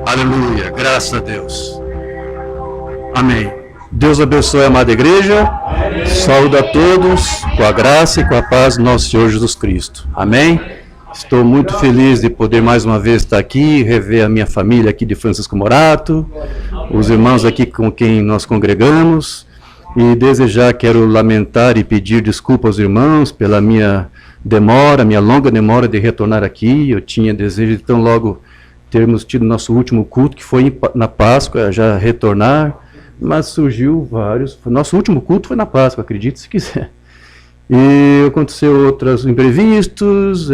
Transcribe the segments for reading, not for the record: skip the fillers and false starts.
Aleluia, graças a Deus. Amém. Deus abençoe a amada igreja. Saúde a todos com a graça e com a paz do nosso Senhor Jesus Cristo. Amém. Estou muito feliz de poder mais uma vez estar aqui, rever a minha família aqui de Francisco Morato, os irmãos aqui com quem nós congregamos, e quero lamentar e pedir desculpa aos irmãos pela minha longa demora de retornar aqui. Eu tinha desejo de tão logo termos tido nosso último culto, que foi na Páscoa, já retornar, mas surgiu vários. Nosso último culto foi na Páscoa, acredite se quiser. E aconteceu outros imprevistos,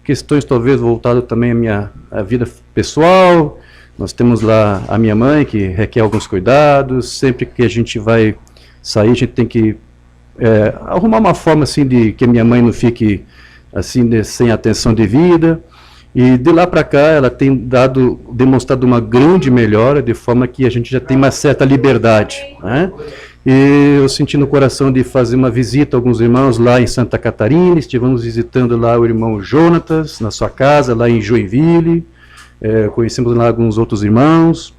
questões talvez voltadas também à minha vida pessoal. Nós temos lá a minha mãe, que requer alguns cuidados. Sempre que a gente vai sair, a gente tem que arrumar uma forma assim de que a minha mãe não fique assim sem atenção devida. E de lá para cá ela tem demonstrado uma grande melhora, de forma que a gente já tem uma certa liberdade, né? E eu senti no coração de fazer uma visita a alguns irmãos lá em Santa Catarina. Estivemos visitando lá o irmão Jonatas, na sua casa, lá em Joinville. Conhecemos lá alguns outros irmãos.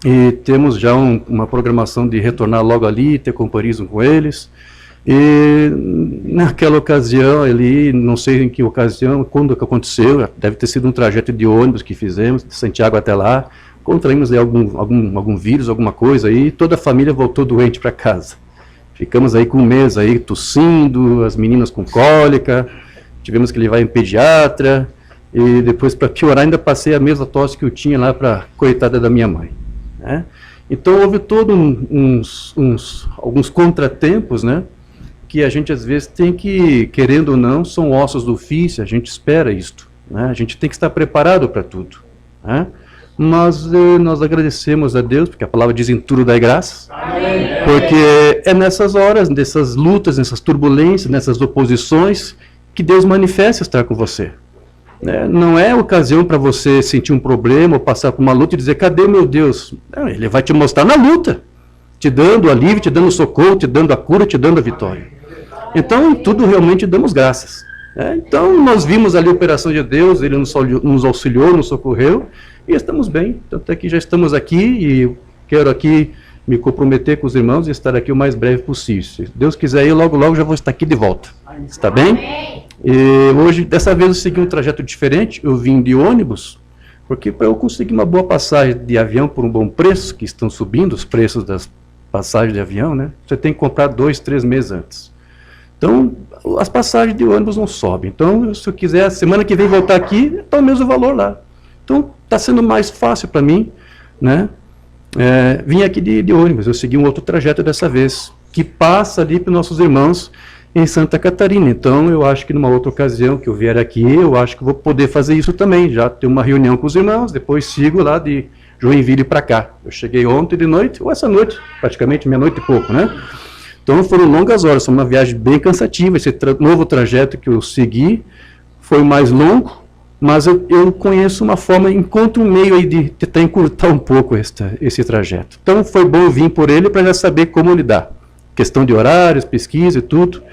E temos já uma programação de retornar logo ali, ter companheirismo com eles. E naquela ocasião ali, não sei em que ocasião, quando que aconteceu, deve ter sido um trajeto de ônibus que fizemos, de Santiago até lá, contraímos aí algum vírus, alguma coisa aí, e toda a família voltou doente para casa. Ficamos aí com um mês aí tossindo, as meninas com cólica, tivemos que levar em pediatra, e depois, para piorar, ainda passei a mesma tosse que eu tinha lá para a coitada da minha mãe, né? Então houve todos alguns contratempos, né? Que a gente às vezes tem que, querendo ou não, são ossos do ofício, a gente espera isto, né? A gente tem que estar preparado para tudo, né? Mas nós agradecemos a Deus, porque a palavra diz: em tudo dai graças. Amém. Porque é nessas horas, nessas lutas, nessas turbulências, nessas oposições, que Deus manifesta estar com você, né? Não é ocasião para você sentir um problema ou passar por uma luta e dizer: cadê meu Deus? Não, Ele vai te mostrar na luta, te dando alívio, te dando socorro, te dando a cura, te dando a vitória. Então, em tudo realmente damos graças, né? Então, nós vimos ali a operação de Deus, Ele nos auxiliou, nos socorreu, e estamos bem. Tanto é que já estamos aqui, e quero aqui me comprometer com os irmãos e estar aqui o mais breve possível. Se Deus quiser, eu logo já vou estar aqui de volta. Está bem? E hoje, dessa vez, eu segui um trajeto diferente. Eu vim de ônibus, porque para eu conseguir uma boa passagem de avião por um bom preço, que estão subindo os preços das passagens de avião, né? Você tem que comprar 2, 3 meses antes. Então, as passagens de ônibus não sobem. Então, se eu quiser, semana que vem voltar aqui, está o mesmo valor lá. Então, está sendo mais fácil para mim, né? Vim aqui de ônibus. Eu segui um outro trajeto dessa vez, que passa ali para os nossos irmãos em Santa Catarina. Então, eu acho que numa outra ocasião que eu vier aqui, eu acho que vou poder fazer isso também. Já ter uma reunião com os irmãos, depois sigo lá de Joinville para cá. Eu cheguei ontem de noite, ou essa noite, praticamente meia-noite e pouco, né? Então foram longas horas, foi uma viagem bem cansativa. Esse novo trajeto que eu segui foi mais longo, mas eu conheço uma forma, encontro um meio aí de tentar encurtar um pouco esse trajeto. Então foi bom vir por ele para já saber como lidar. Questão de horários, pesquisa e tudo.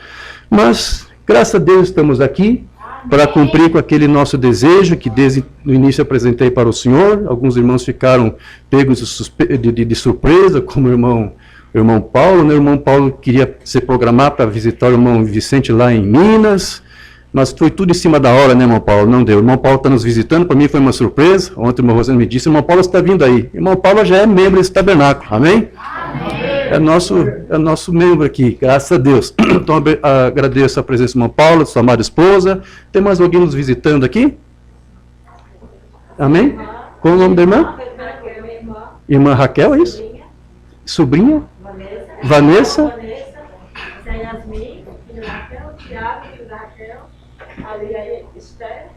Mas, graças a Deus, estamos aqui para cumprir com aquele nosso desejo que desde o início apresentei para o Senhor. Alguns irmãos ficaram pegos de surpresa, como o irmão Paulo, né? O irmão Paulo queria se programar para visitar o irmão Vicente lá em Minas, mas foi tudo em cima da hora, né, irmão Paulo? Não deu. O irmão Paulo está nos visitando, para mim foi uma surpresa. Ontem o irmão Rosane me disse: irmão Paulo está vindo aí. Irmão Paulo já é membro desse tabernáculo, amém? Amém. É nosso membro aqui, graças a Deus. Então agradeço a presença do irmão Paulo, sua amada esposa. Tem mais alguém nos visitando aqui? Amém? Qual o nome da irmã? Irmã Raquel, é isso? Sobrinha? Vanessa? Yasmin, filho da Raquel, Tiago, filho da Raquel, ali Esther,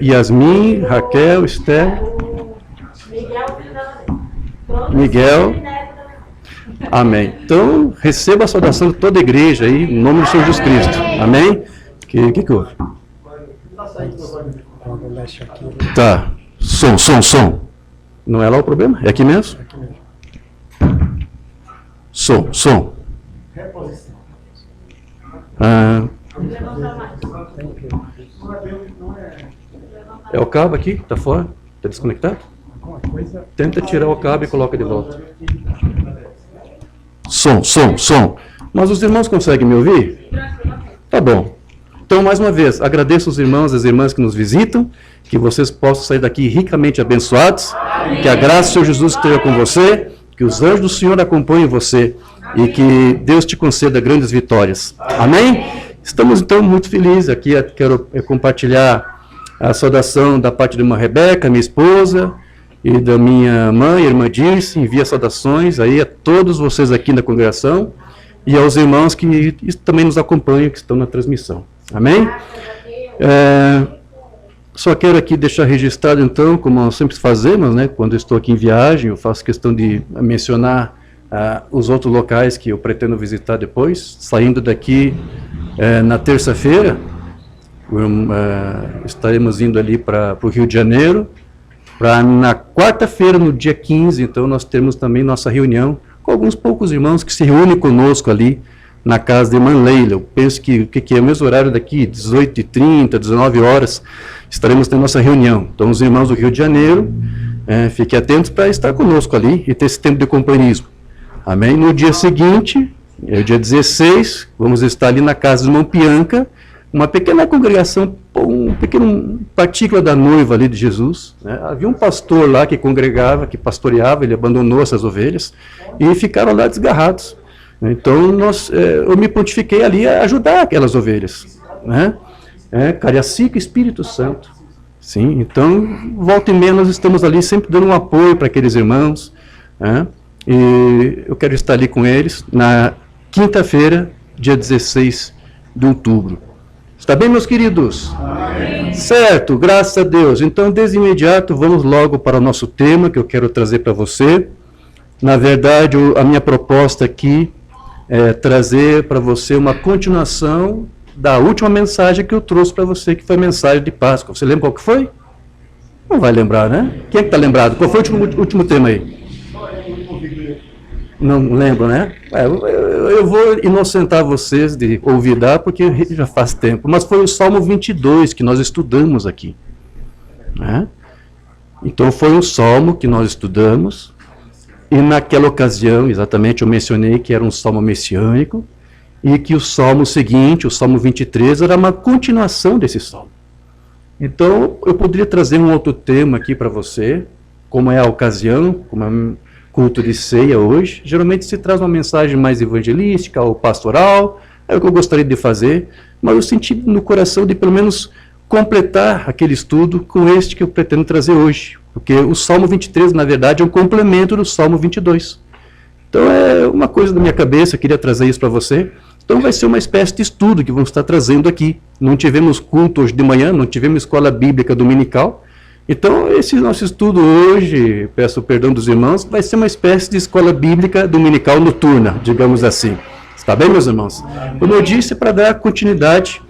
Yasmin, Raquel, Esther, Miguel, filho da Miguel. Amém. Então, receba a saudação de toda a igreja aí, em nome do Senhor Jesus Cristo. Amém? Que houve? Tá. Som. Não é lá o problema? É aqui mesmo? Som. É o cabo aqui? Tá fora? Está desconectado? Tenta tirar o cabo e coloca de volta. Som. Mas os irmãos conseguem me ouvir? Tá bom. Então, mais uma vez, agradeço os irmãos e as irmãs que nos visitam, que vocês possam sair daqui ricamente abençoados, que a graça do Senhor Jesus esteja com você, que os anjos do Senhor acompanhem você e que Deus te conceda grandes vitórias. Amém? Estamos, então, muito felizes aqui. Quero compartilhar a saudação da parte de irmã Rebeca, minha esposa, e da minha mãe, a irmã Dirce. Envia saudações aí a todos vocês aqui na congregação e aos irmãos que também nos acompanham, que estão na transmissão. Amém? Só quero aqui deixar registrado, então, como nós sempre fazemos, né, quando eu estou aqui em viagem, eu faço questão de mencionar os outros locais que eu pretendo visitar depois. Saindo daqui na terça-feira, estaremos indo ali para o Rio de Janeiro, para na quarta-feira, no dia 15, então, nós teremos também nossa reunião com alguns poucos irmãos que se reúnem conosco ali, na casa de irmã Leila. Eu penso que é o mesmo horário daqui, 18h30, 19 horas, estaremos tendo nossa reunião. Então, os irmãos do Rio de Janeiro, fiquem atentos para estar conosco ali e ter esse tempo de companheirismo. Amém? No dia seguinte, o dia 16, vamos estar ali na casa de irmã Pianca, uma pequena congregação, um pequeno partícula da noiva ali de Jesus. Né? Havia um pastor lá que congregava, que pastoreava, ele abandonou essas ovelhas e ficaram lá desgarrados. Então, eu me pontifiquei ali a ajudar aquelas ovelhas. Né? Cariacica e Espírito Santo. Sim, então, volta e meia, nós estamos ali sempre dando um apoio para aqueles irmãos. Né? E eu quero estar ali com eles na quinta-feira, dia 16 de outubro. Está bem, meus queridos? Amém. Certo, graças a Deus. Então, desde imediato, vamos logo para o nosso tema que eu quero trazer para você. Na verdade, a minha proposta aqui é trazer para você uma continuação da última mensagem que eu trouxe para você, que foi a mensagem de Páscoa. Você lembra qual que foi? Não vai lembrar, né? Quem é que está lembrado? Qual foi o último tema aí? Não lembro, né? Eu vou inocentar vocês de olvidar, porque já faz tempo. Mas foi o Salmo 22 que nós estudamos aqui. Né? Então foi um salmo que nós estudamos. E naquela ocasião, exatamente, eu mencionei que era um salmo messiânico e que o salmo seguinte, o salmo 23, era uma continuação desse salmo. Então, eu poderia trazer um outro tema aqui para você, como é a ocasião, como é um culto de ceia hoje. Geralmente se traz uma mensagem mais evangelística ou pastoral, é o que eu gostaria de fazer, mas eu senti no coração de pelo menos completar aquele estudo com este que eu pretendo trazer hoje. Porque o Salmo 23, na verdade, é um complemento do Salmo 22. Então, é uma coisa da minha cabeça, eu queria trazer isso para você. Então, vai ser uma espécie de estudo que vamos estar trazendo aqui. Não tivemos culto hoje de manhã, não tivemos escola bíblica dominical. Então, esse nosso estudo hoje, peço perdão dos irmãos, vai ser uma espécie de escola bíblica dominical noturna, digamos assim. Está bem, meus irmãos? Como eu disse, para dar continuidade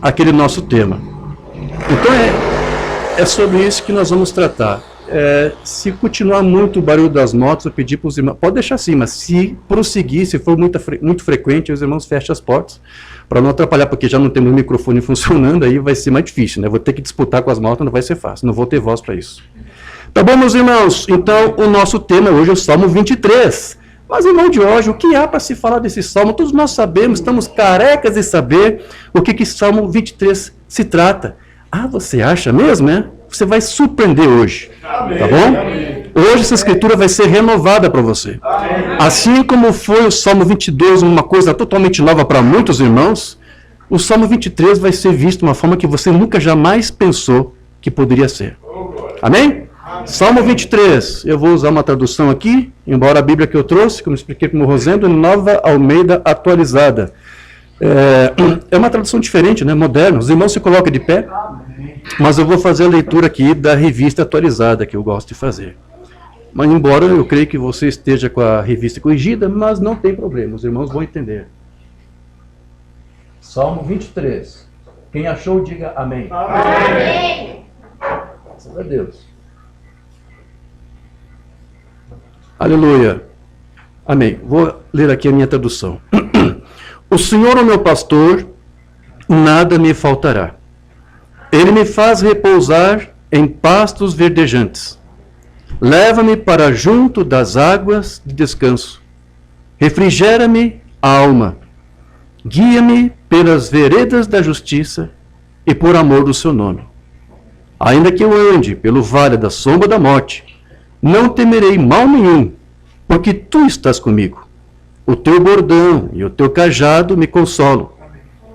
àquele nosso tema. Então, é sobre isso que nós vamos tratar. Se continuar muito o barulho das motos, eu pedi para os irmãos, pode deixar assim, mas se prosseguir, se for muito frequente, os irmãos fecham as portas, para não atrapalhar, porque já não temos o microfone funcionando, aí vai ser mais difícil, né? Vou ter que disputar com as motos, não vai ser fácil, não vou ter voz para isso. Tá bom, meus irmãos? Então, o nosso tema hoje é o Salmo 23. Mas, irmão de hoje, o que há para se falar desse Salmo? Todos nós sabemos, estamos carecas de saber o que Salmo 23 se trata. Ah, você acha mesmo, né? Você vai surpreender hoje, tá bom? Hoje essa escritura vai ser renovada para você. Assim como foi o Salmo 22, uma coisa totalmente nova para muitos irmãos, o Salmo 23 vai ser visto de uma forma que você nunca jamais pensou que poderia ser. Amém? Salmo 23, eu vou usar uma tradução aqui, embora a Bíblia que eu trouxe, como eu expliquei para o Rosendo, é Nova Almeida Atualizada. É uma tradução diferente, né? Moderna. Os irmãos se colocam de pé, mas eu vou fazer a leitura aqui da revista atualizada, que eu gosto de fazer. Mas embora eu creio que você esteja com a revista corrigida, mas não tem problema, os irmãos vão entender. Salmo 23. Quem achou, diga amém. Amém. Graças a Deus. Aleluia. Amém. Vou ler aqui a minha tradução. O Senhor é o meu pastor, nada me faltará. Ele me faz repousar em pastos verdejantes. Leva-me para junto das águas de descanso. Refrigera-me a alma. Guia-me pelas veredas da justiça e por amor do seu nome. Ainda que eu ande pelo vale da sombra da morte, não temerei mal nenhum, porque tu estás comigo. O teu bordão e o teu cajado me consolam.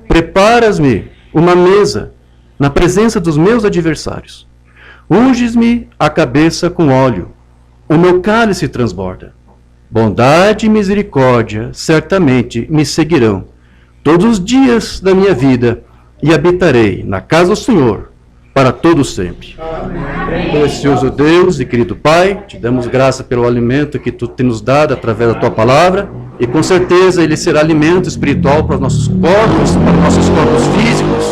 Preparas-me uma mesa na presença dos meus adversários. Unges-me a cabeça com óleo. O meu cálice transborda. Bondade e misericórdia certamente me seguirão todos os dias da minha vida, e habitarei na casa do Senhor para todo sempre. Amém. Precioso Deus e querido Pai, te damos graça pelo alimento que tu tens nos dado através da tua palavra, e com certeza ele será alimento espiritual para os nossos corpos físicos,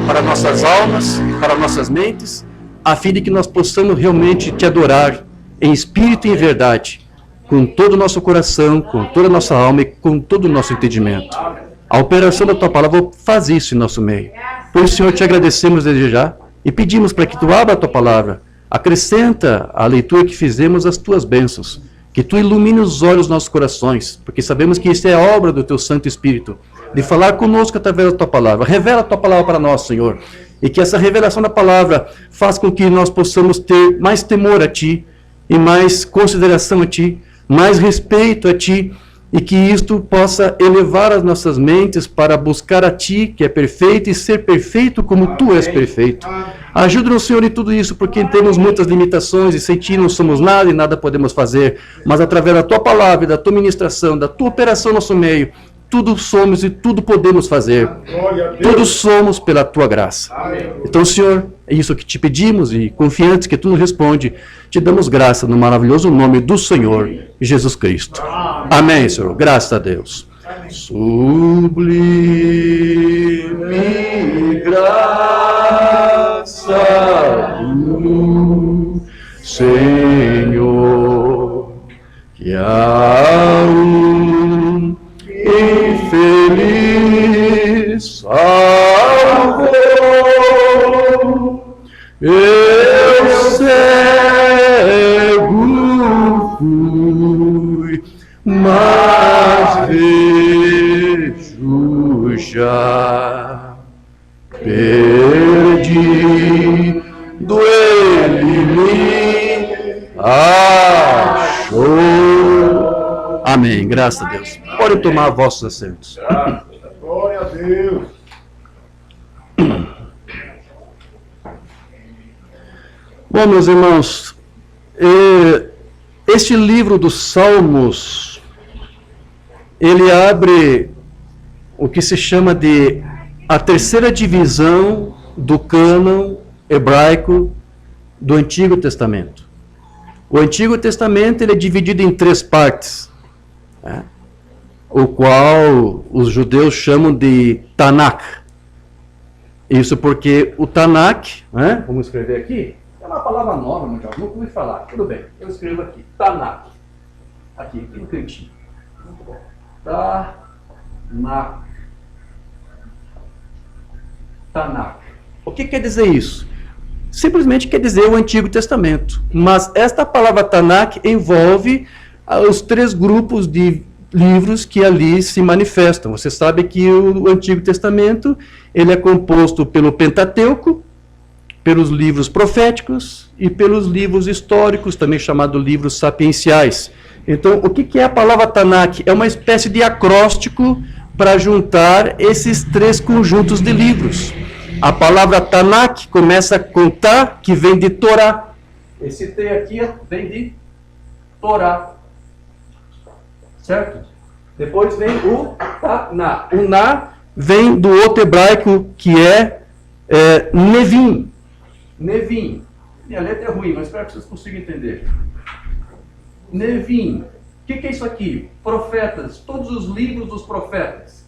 para nossas almas, para nossas mentes, a fim de que nós possamos realmente te adorar em espírito e em verdade, com todo o nosso coração, com toda a nossa alma e com todo o nosso entendimento. A operação da tua palavra faz isso em nosso meio. Por isso, Senhor, te agradecemos desde já e pedimos para que tu abra a tua palavra, acrescenta à leitura que fizemos as tuas bênçãos, que tu ilumine os olhos dos nossos corações, porque sabemos que isso é obra do teu Santo Espírito, de falar conosco através da tua palavra. Revela a tua palavra para nós, Senhor, e que essa revelação da palavra faça com que nós possamos ter mais temor a ti e mais consideração a ti, mais respeito a ti, e que isto possa elevar as nossas mentes para buscar a ti, que é perfeito, e ser perfeito como tu és perfeito. Ajuda-nos, Senhor, em tudo isso, porque temos muitas limitações, e sem ti não somos nada e nada podemos fazer, mas através da tua palavra, da tua ministração, da tua operação no nosso meio, tudo somos e tudo podemos fazer. Tudo somos pela tua graça. Então, Senhor, é isso que te pedimos, e confiantes que tu nos responde, te damos graça no maravilhoso nome do Senhor Jesus Cristo. Amém, Senhor. Graças a Deus. Sublime graça do Senhor, que há um infeliz salvou. Eu cego fui, mas vejo já. Perdido ele me achou. Amém. Graças a Deus. Podem tomar vossos assentos. Glória a Deus. Bom, meus irmãos, este livro dos Salmos, ele abre o que se chama de a terceira divisão do cânon hebraico do Antigo Testamento. O Antigo Testamento ele é dividido em 3 partes, né? O qual os judeus chamam de Tanakh. Isso porque o Tanakh, né? Vamos escrever aqui. É uma palavra nova, mundial, nunca ouvi falar. Tudo bem, eu escrevo aqui. Tanakh. Aqui no cantinho. Muito bom. Tanakh. Tanakh. O que quer dizer isso? Simplesmente quer dizer o Antigo Testamento. Mas esta palavra Tanakh envolve os 3 grupos de livros que ali se manifestam. Você sabe que o Antigo Testamento ele é composto pelo Pentateuco, pelos livros proféticos e pelos livros históricos, também chamados livros sapienciais. Então, o que é a palavra Tanakh? É uma espécie de acróstico para juntar esses 3 conjuntos de livros. A palavra Tanakh começa com Ta, que vem de Torá. Esse T aqui vem de Torá. Certo? Depois vem o Taná. O Na vem do outro hebraico que é Nevim. Nevim. Minha letra é ruim, mas espero que vocês consigam entender. Nevim. O que é isso aqui? Profetas. Todos os livros dos profetas.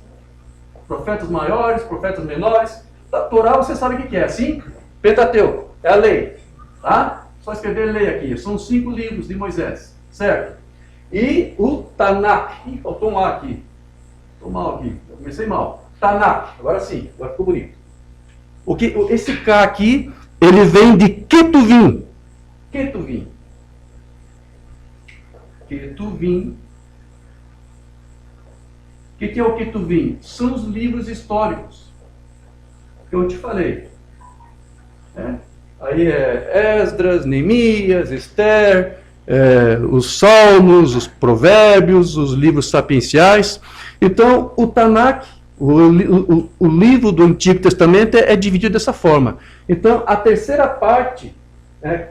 Profetas maiores, profetas menores. A Torá você sabe o que é, assim? Pentateuco. É a lei. Tá? Só escrever lei aqui. São 5 livros de Moisés. Certo? E o Tanakh. Ih, faltou um A aqui. Estou mal aqui. Eu comecei mal. Tanakh. Agora sim. Agora ficou bonito. Esse K aqui ele vem de Ketuvim. Ketuvim. Ketuvim. O que é o Ketuvim? São os livros históricos que eu te falei. Aí é Esdras, Neemias, Esther, os Salmos, os Provérbios, os livros sapienciais. Então, o Tanakh, o livro do Antigo Testamento é dividido dessa forma. Então, a terceira parte,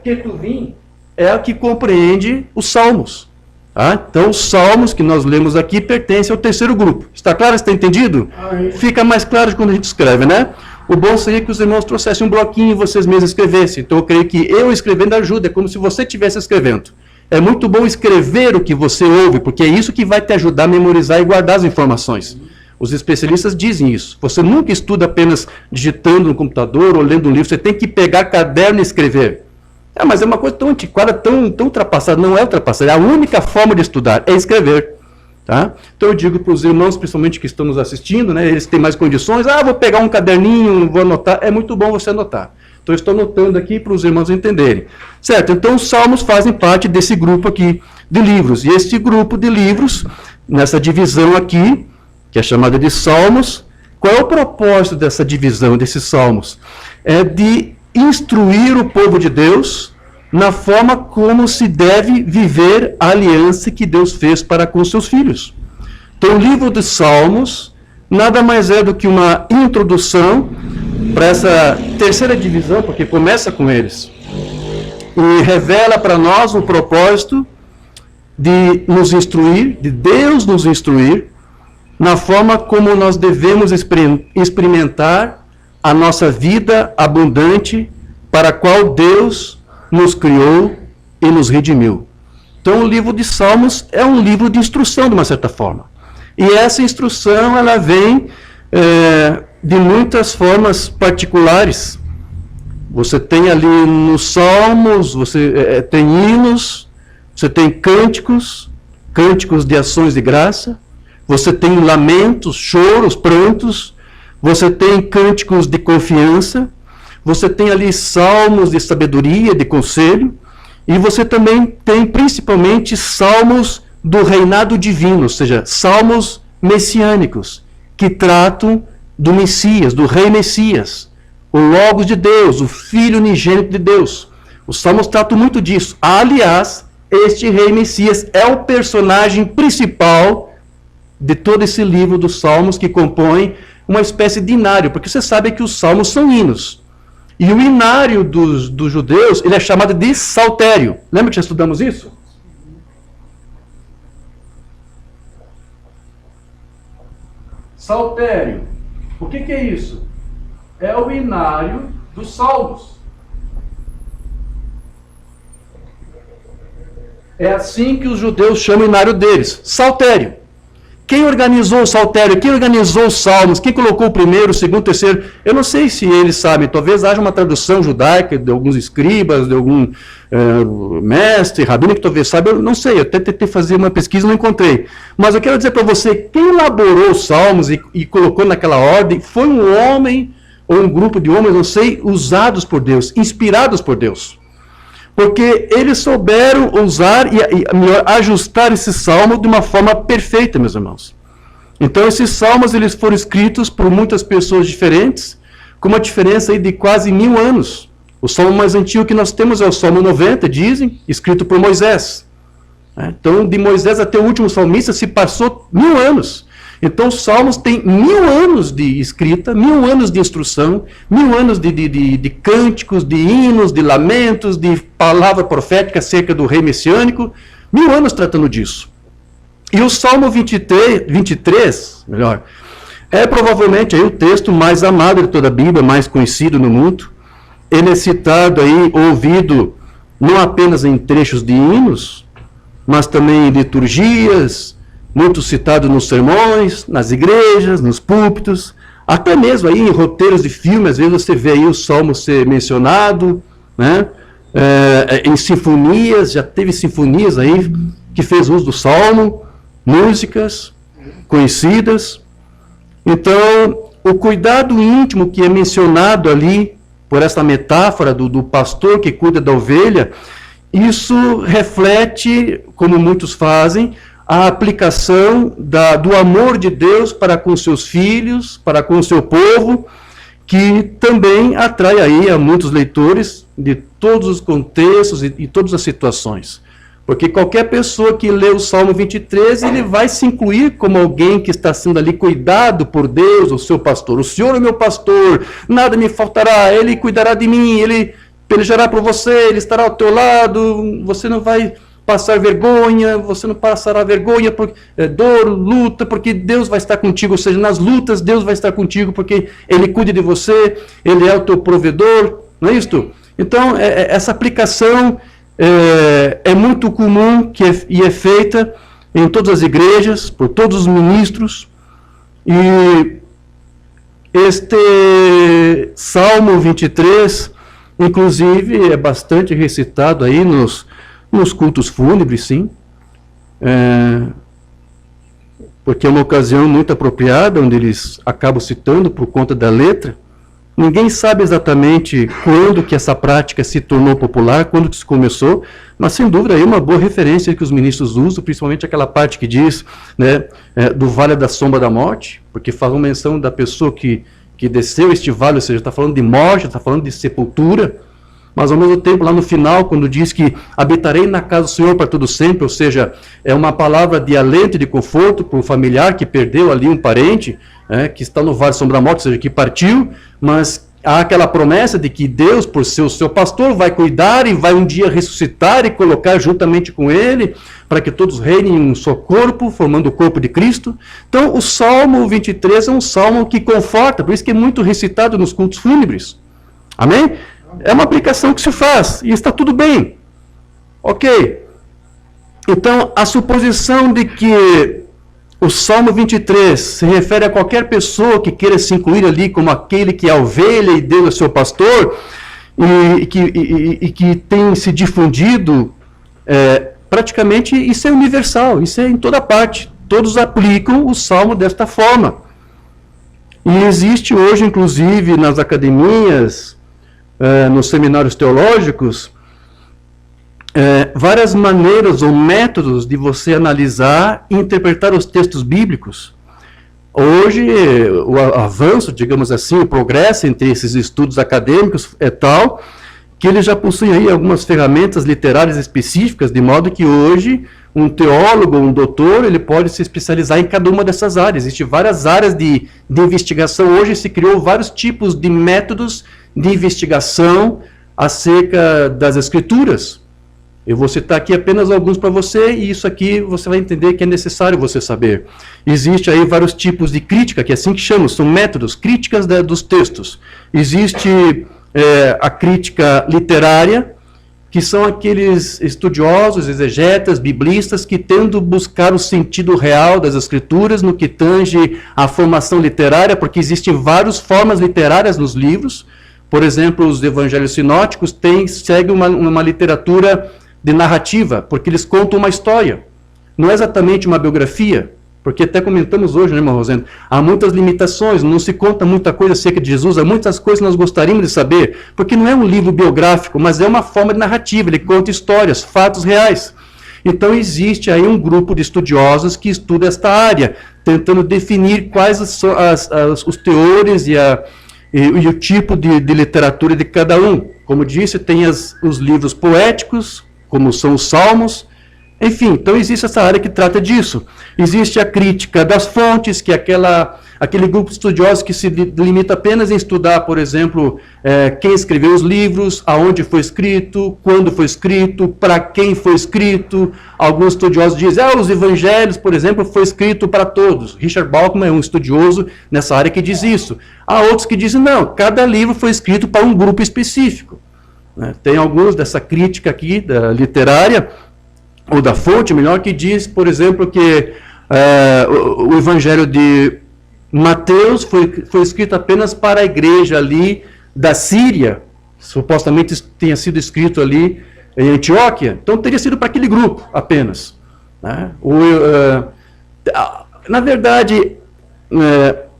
Ketuvim, é a que compreende os Salmos. Tá? Então, os Salmos que nós lemos aqui pertencem ao terceiro grupo. Está claro? Está entendido? Fica mais claro quando a gente escreve, né? O bom seria que os irmãos trouxessem um bloquinho e vocês mesmos escrevessem. Então, eu creio que eu escrevendo ajuda, é como se você estivesse escrevendo. É muito bom escrever o que você ouve, porque é isso que vai te ajudar a memorizar e guardar as informações. Os especialistas dizem isso. Você nunca estuda apenas digitando no computador ou lendo um livro, você tem que pegar caderno e escrever. Mas é uma coisa tão antiquada, tão ultrapassada. Não é ultrapassada, a única forma de estudar é escrever. Tá? Então eu digo para os irmãos, principalmente que estão nos assistindo, né, eles têm mais condições, vou pegar um caderninho, vou anotar. É muito bom você anotar. Então eu estou anotando aqui para os irmãos entenderem. Certo? Então os Salmos fazem parte desse grupo aqui de livros. E este grupo de livros, nessa divisão aqui, que é chamada de Salmos, qual é o propósito dessa divisão, desses Salmos? É de instruir o povo de Deus na forma como se deve viver a aliança que Deus fez para com seus filhos. Então, o livro dos Salmos nada mais é do que uma introdução para essa terceira divisão, porque começa com eles, e revela para nós o propósito de nos instruir, de Deus nos instruir, na forma como nós devemos experimentar a nossa vida abundante para a qual Deus nos criou e nos redimiu. Então, o livro de Salmos é um livro de instrução, de uma certa forma. E essa instrução, ela vem de muitas formas particulares. Você tem ali nos Salmos, você tem hinos, você tem cânticos de ações de graça, você tem lamentos, choros, prantos, você tem cânticos de confiança, você tem ali salmos de sabedoria, de conselho, e você também tem principalmente salmos do reinado divino, ou seja, salmos messiânicos, que tratam do Messias, do Rei Messias, o Logos de Deus, o Filho unigênito de Deus. Os salmos tratam muito disso. Aliás, este Rei Messias é o personagem principal de todo esse livro dos Salmos, que compõe uma espécie de inário, porque você sabe que os Salmos são hinos. E o inário dos judeus, ele é chamado de saltério. Lembra que já estudamos isso? Saltério. O que é isso? É o inário dos Salmos. É assim que os judeus chamam o inário deles, saltério. Quem organizou o saltério? Quem organizou os salmos? Quem colocou o primeiro, o segundo, o terceiro? Eu não sei se eles sabem. Talvez haja uma tradução judaica de alguns escribas, de algum mestre, rabino que talvez saiba. Eu não sei. Eu até tentei fazer uma pesquisa e não encontrei. Mas eu quero dizer para você, quem elaborou os salmos e colocou naquela ordem foi um homem ou um grupo de homens, não sei, usados por Deus, inspirados por Deus. Porque eles souberam usar e melhor, ajustar esse salmo de uma forma perfeita, meus irmãos. Então, esses salmos eles foram escritos por muitas pessoas diferentes, com uma diferença aí de quase 1000 anos. O salmo mais antigo que nós temos é o Salmo 90, dizem, escrito por Moisés. Então, de Moisés até o último salmista se passou 1000 anos. Então, os salmos têm 1000 anos de escrita, 1000 anos de instrução, 1000 anos de cânticos, de hinos, de lamentos, de palavra profética acerca do rei messiânico, 1000 anos tratando disso. E o Salmo 23, é provavelmente aí o texto mais amado de toda a Bíblia, mais conhecido no mundo. Ele é citado aí, ouvido, não apenas em trechos de hinos, mas também em liturgias, muito citado nos sermões, nas igrejas, nos púlpitos, até mesmo aí em roteiros de filme, às vezes você vê aí o Salmo ser mencionado, né? Em sinfonias, já teve sinfonias aí que fez uso do Salmo, músicas conhecidas. Então, o cuidado íntimo que é mencionado ali por essa metáfora do pastor que cuida da ovelha, isso reflete, como muitos fazem, a aplicação do amor de Deus para com seus filhos, para com o seu povo, que também atrai aí a muitos leitores de todos os contextos e todas as situações. Porque qualquer pessoa que lê o Salmo 23, ele vai se incluir como alguém que está sendo ali cuidado por Deus, o seu pastor. O Senhor é meu pastor, nada me faltará, Ele cuidará de mim, Ele pelejará por você, Ele estará ao teu lado, você não vai passar vergonha, você não passará vergonha, dor, luta, porque Deus vai estar contigo, ou seja, nas lutas Deus vai estar contigo, porque Ele cuida de você, Ele é o teu provedor, não é isto? Então, essa aplicação é muito comum e é feita em todas as igrejas, por todos os ministros, e este Salmo 23, inclusive, é bastante recitado aí nos cultos fúnebres, sim, porque é uma ocasião muito apropriada, onde eles acabam citando por conta da letra. Ninguém sabe exatamente quando que essa prática se tornou popular, quando que isso começou, mas sem dúvida é uma boa referência que os ministros usam, principalmente aquela parte que diz, né, do vale da sombra da morte, porque faz menção da pessoa que desceu este vale, ou seja, está falando de morte, está falando de sepultura, mas ao mesmo tempo lá no final, quando diz que habitarei na casa do Senhor para todo sempre, ou seja, é uma palavra de alento e de conforto para o familiar que perdeu ali um parente, que está no vale da sombra da morte, ou seja, que partiu, mas há aquela promessa de que Deus, por ser o seu pastor, vai cuidar e vai um dia ressuscitar e colocar juntamente com ele, para que todos reinem em um só corpo, formando o corpo de Cristo. Então, o Salmo 23 é um salmo que conforta, por isso que é muito recitado nos cultos fúnebres. Amém? É uma aplicação que se faz, e está tudo bem. Ok. Então, a suposição de que o Salmo 23 se refere a qualquer pessoa que queira se incluir ali como aquele que é a ovelha e Deus é seu pastor, e que tem se difundido, praticamente isso é universal, isso é em toda parte. Todos aplicam o Salmo desta forma. E existe hoje, inclusive, nas academias, nos seminários teológicos, várias maneiras ou métodos de você analisar e interpretar os textos bíblicos. Hoje, o avanço, digamos assim, o progresso entre esses estudos acadêmicos é tal que eles já possuem aí algumas ferramentas literárias específicas, de modo que hoje um teólogo, um doutor, ele pode se especializar em cada uma dessas áreas. Existem várias áreas de investigação. Hoje se criou vários tipos de métodos de investigação acerca das Escrituras. Eu vou citar aqui apenas alguns para você, e isso aqui você vai entender que é necessário você saber. Existe aí vários tipos de crítica, que é assim que chamam, são métodos, críticas dos textos. Existe a crítica literária, que são aqueles estudiosos, exegetas, biblistas, que tentam buscar o sentido real das Escrituras no que tange à formação literária, porque existem várias formas literárias nos livros. Por exemplo, os evangelhos sinóticos seguem uma literatura de narrativa, porque eles contam uma história. Não é exatamente uma biografia, porque até comentamos hoje, né, irmã Rosendo? Há muitas limitações, não se conta muita coisa acerca de Jesus, há muitas coisas que nós gostaríamos de saber, porque não é um livro biográfico, mas é uma forma de narrativa, ele conta histórias, fatos reais. Então existe aí um grupo de estudiosos que estuda esta área, tentando definir quais são os teores e o tipo de literatura de cada um. Como disse, tem os livros poéticos, como são os salmos, enfim, então existe essa área que trata disso. Existe a crítica das fontes, que é aquele grupo de estudiosos que se limita apenas em estudar, por exemplo, quem escreveu os livros, aonde foi escrito, quando foi escrito, para quem foi escrito. Alguns estudiosos dizem, os evangelhos, por exemplo, foi escrito para todos. Richard Bauckham é um estudioso nessa área que diz isso. Há outros que dizem, não, cada livro foi escrito para um grupo específico. Tem alguns dessa crítica aqui, da literária, ou da fonte, melhor, que diz, por exemplo, que o Evangelho de Mateus foi escrito apenas para a igreja ali da Síria, supostamente tenha sido escrito ali em Antioquia, então teria sido para aquele grupo apenas. Né? Na verdade,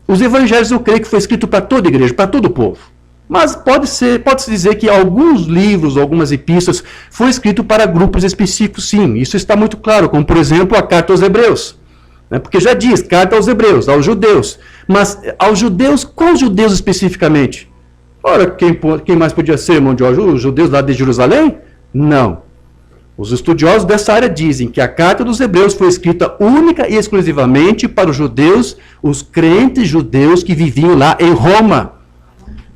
os evangelhos eu creio que foi escrito para toda a igreja, para todo o povo. Mas pode-se dizer que alguns livros, algumas epístolas, foram escritos para grupos específicos, sim. Isso está muito claro, como, por exemplo, a Carta aos Hebreus. Né? Porque já diz, Carta aos Hebreus, aos judeus. Mas aos judeus, quais judeus especificamente? Ora, quem mais podia ser, irmão Jorge? Os judeus lá de Jerusalém? Não. Os estudiosos dessa área dizem que a Carta dos Hebreus foi escrita única e exclusivamente para os judeus, os crentes judeus que viviam lá em Roma.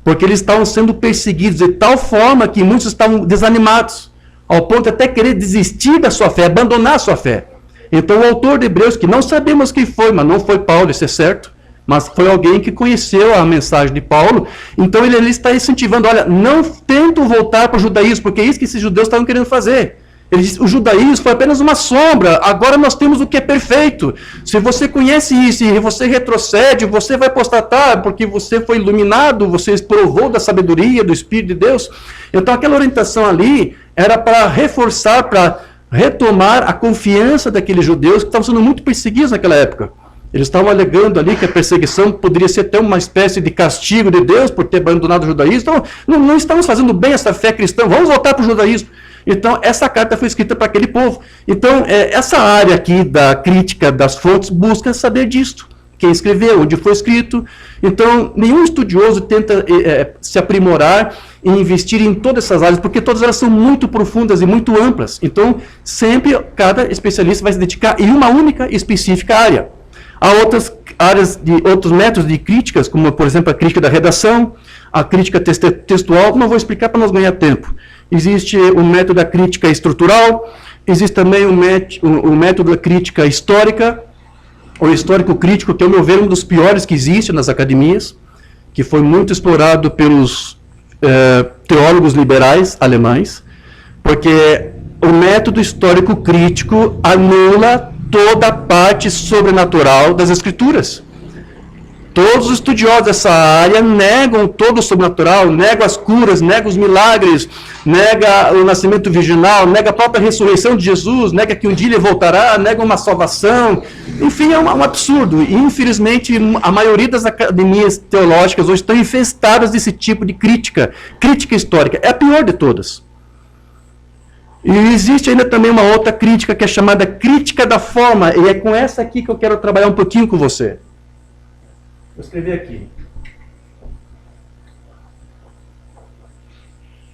Porque eles estavam sendo perseguidos de tal forma que muitos estavam desanimados, ao ponto de até querer desistir da sua fé, abandonar a sua fé. Então o autor de Hebreus, que não sabemos quem foi, mas não foi Paulo, isso é certo, mas foi alguém que conheceu a mensagem de Paulo, então ele está incentivando, olha, não tentam voltar para o judaísmo, porque é isso que esses judeus estavam querendo fazer. Ele diz, o judaísmo foi apenas uma sombra, agora nós temos o que é perfeito. Se você conhece isso e você retrocede, você vai apostatar, porque você foi iluminado, você provou da sabedoria, do Espírito de Deus. Então aquela orientação ali era para reforçar, para retomar a confiança daqueles judeus que estavam sendo muito perseguidos naquela época. Eles estavam alegando ali que a perseguição poderia ser até uma espécie de castigo de Deus por ter abandonado o judaísmo. Então, não estamos fazendo bem essa fé cristã, vamos voltar para o judaísmo. Então, essa carta foi escrita para aquele povo. Então, essa área aqui da crítica das fontes busca saber disto. Quem escreveu, onde foi escrito. Então, nenhum estudioso tenta se aprimorar e investir em todas essas áreas, porque todas elas são muito profundas e muito amplas. Então, sempre cada especialista vai se dedicar em uma única e específica área. Há outras áreas, outros métodos de críticas, como, por exemplo, a crítica da redação, a crítica textual. Não vou explicar para nós ganhar tempo. Existe o método da crítica estrutural, existe também o método da crítica histórica, ou histórico-crítico, que, ao meu ver, é um dos piores que existe nas academias, que foi muito explorado pelos teólogos liberais alemães, porque o método histórico-crítico anula toda a parte sobrenatural das Escrituras. Todos os estudiosos dessa área negam todo o sobrenatural, negam as curas, negam os milagres, negam o nascimento virginal, negam a própria ressurreição de Jesus, negam que um dia ele voltará, negam uma salvação. Enfim, é um absurdo. E, infelizmente, a maioria das academias teológicas hoje estão infestadas desse tipo de crítica histórica. É a pior de todas. E existe ainda também uma outra crítica que é chamada crítica da forma, e é com essa aqui que eu quero trabalhar um pouquinho com você. Vou escrever aqui.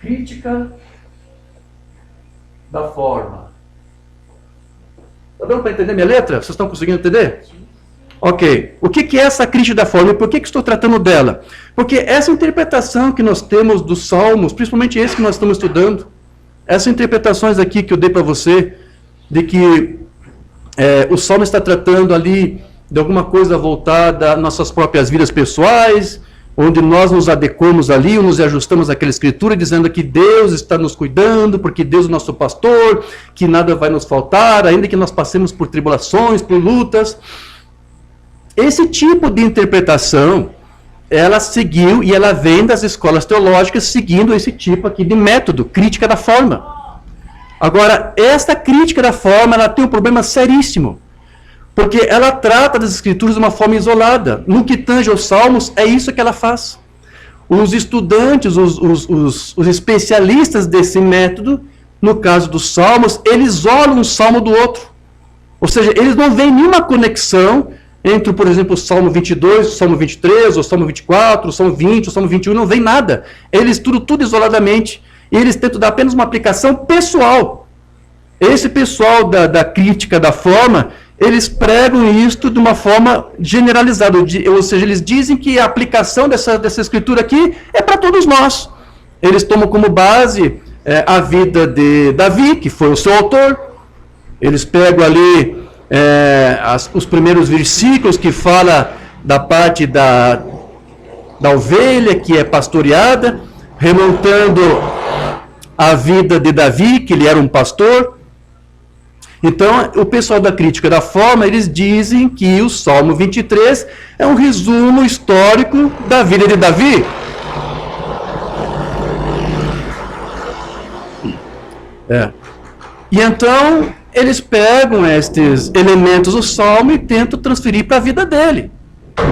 Crítica da forma. Está dando para entender minha letra? Vocês estão conseguindo entender? Ok. O que é essa crítica da forma e por que estou tratando dela? Porque essa interpretação que nós temos dos Salmos, principalmente esse que nós estamos estudando, essas interpretações aqui que eu dei para você, de que o Salmo está tratando ali de alguma coisa voltada às nossas próprias vidas pessoais, onde nós nos adequamos ali, ou nos ajustamos àquela escritura, dizendo que Deus está nos cuidando, porque Deus é o nosso pastor, que nada vai nos faltar, ainda que nós passemos por tribulações, por lutas. Esse tipo de interpretação, ela seguiu e ela vem das escolas teológicas seguindo esse tipo aqui de método, crítica da forma. Agora, esta crítica da forma, ela tem um problema seríssimo, porque ela trata das escrituras de uma forma isolada. No que tange aos salmos, é isso que ela faz. Os estudantes, os especialistas desse método, no caso dos salmos, eles isolam um salmo do outro. Ou seja, eles não veem nenhuma conexão entre, por exemplo, o Salmo 22, o Salmo 23, o Salmo 24, o Salmo 20, o Salmo 21, não vem nada. Eles estudam tudo isoladamente. E eles tentam dar apenas uma aplicação pessoal. Esse pessoal da crítica da forma, eles pregam isto de uma forma generalizada. Ou seja, eles dizem que a aplicação dessa escritura aqui é para todos nós. Eles tomam como base a vida de Davi, que foi o seu autor. Eles pegam ali os primeiros versículos que fala da parte da ovelha que é pastoreada, remontando a vida de Davi, que ele era um pastor. Então, o pessoal da crítica da forma, eles dizem que o Salmo 23 é um resumo histórico da vida de Davi. E então, eles pegam estes elementos do Salmo e tentam transferir para a vida dele.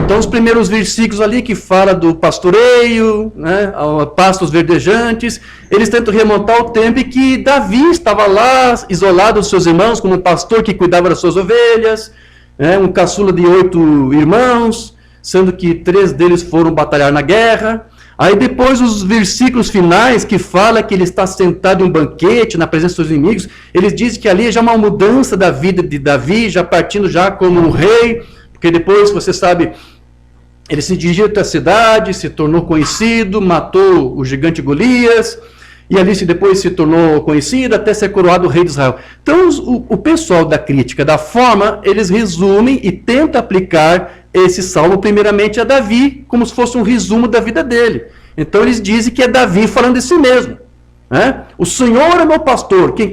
Então, os primeiros versículos ali que fala do pastoreio, né, pastos verdejantes, eles tentam remontar o tempo em que Davi estava lá, isolado dos seus irmãos, como um pastor que cuidava das suas ovelhas, né, um caçula de 8 irmãos, sendo que 3 deles foram batalhar na guerra. Aí depois os versículos finais que fala que ele está sentado em um banquete na presença dos inimigos, eles dizem que ali é já uma mudança da vida de Davi, já partindo já como um rei, porque depois, você sabe, ele se dirigiu até a cidade, se tornou conhecido, matou o gigante Golias, e ali depois se tornou conhecido até ser coroado rei de Israel. Então, o pessoal da crítica da forma, eles resumem e tentam aplicar esse salmo primeiramente a Davi, como se fosse um resumo da vida dele. Então, eles dizem que é Davi falando de si mesmo. Né? O Senhor é meu pastor. Quem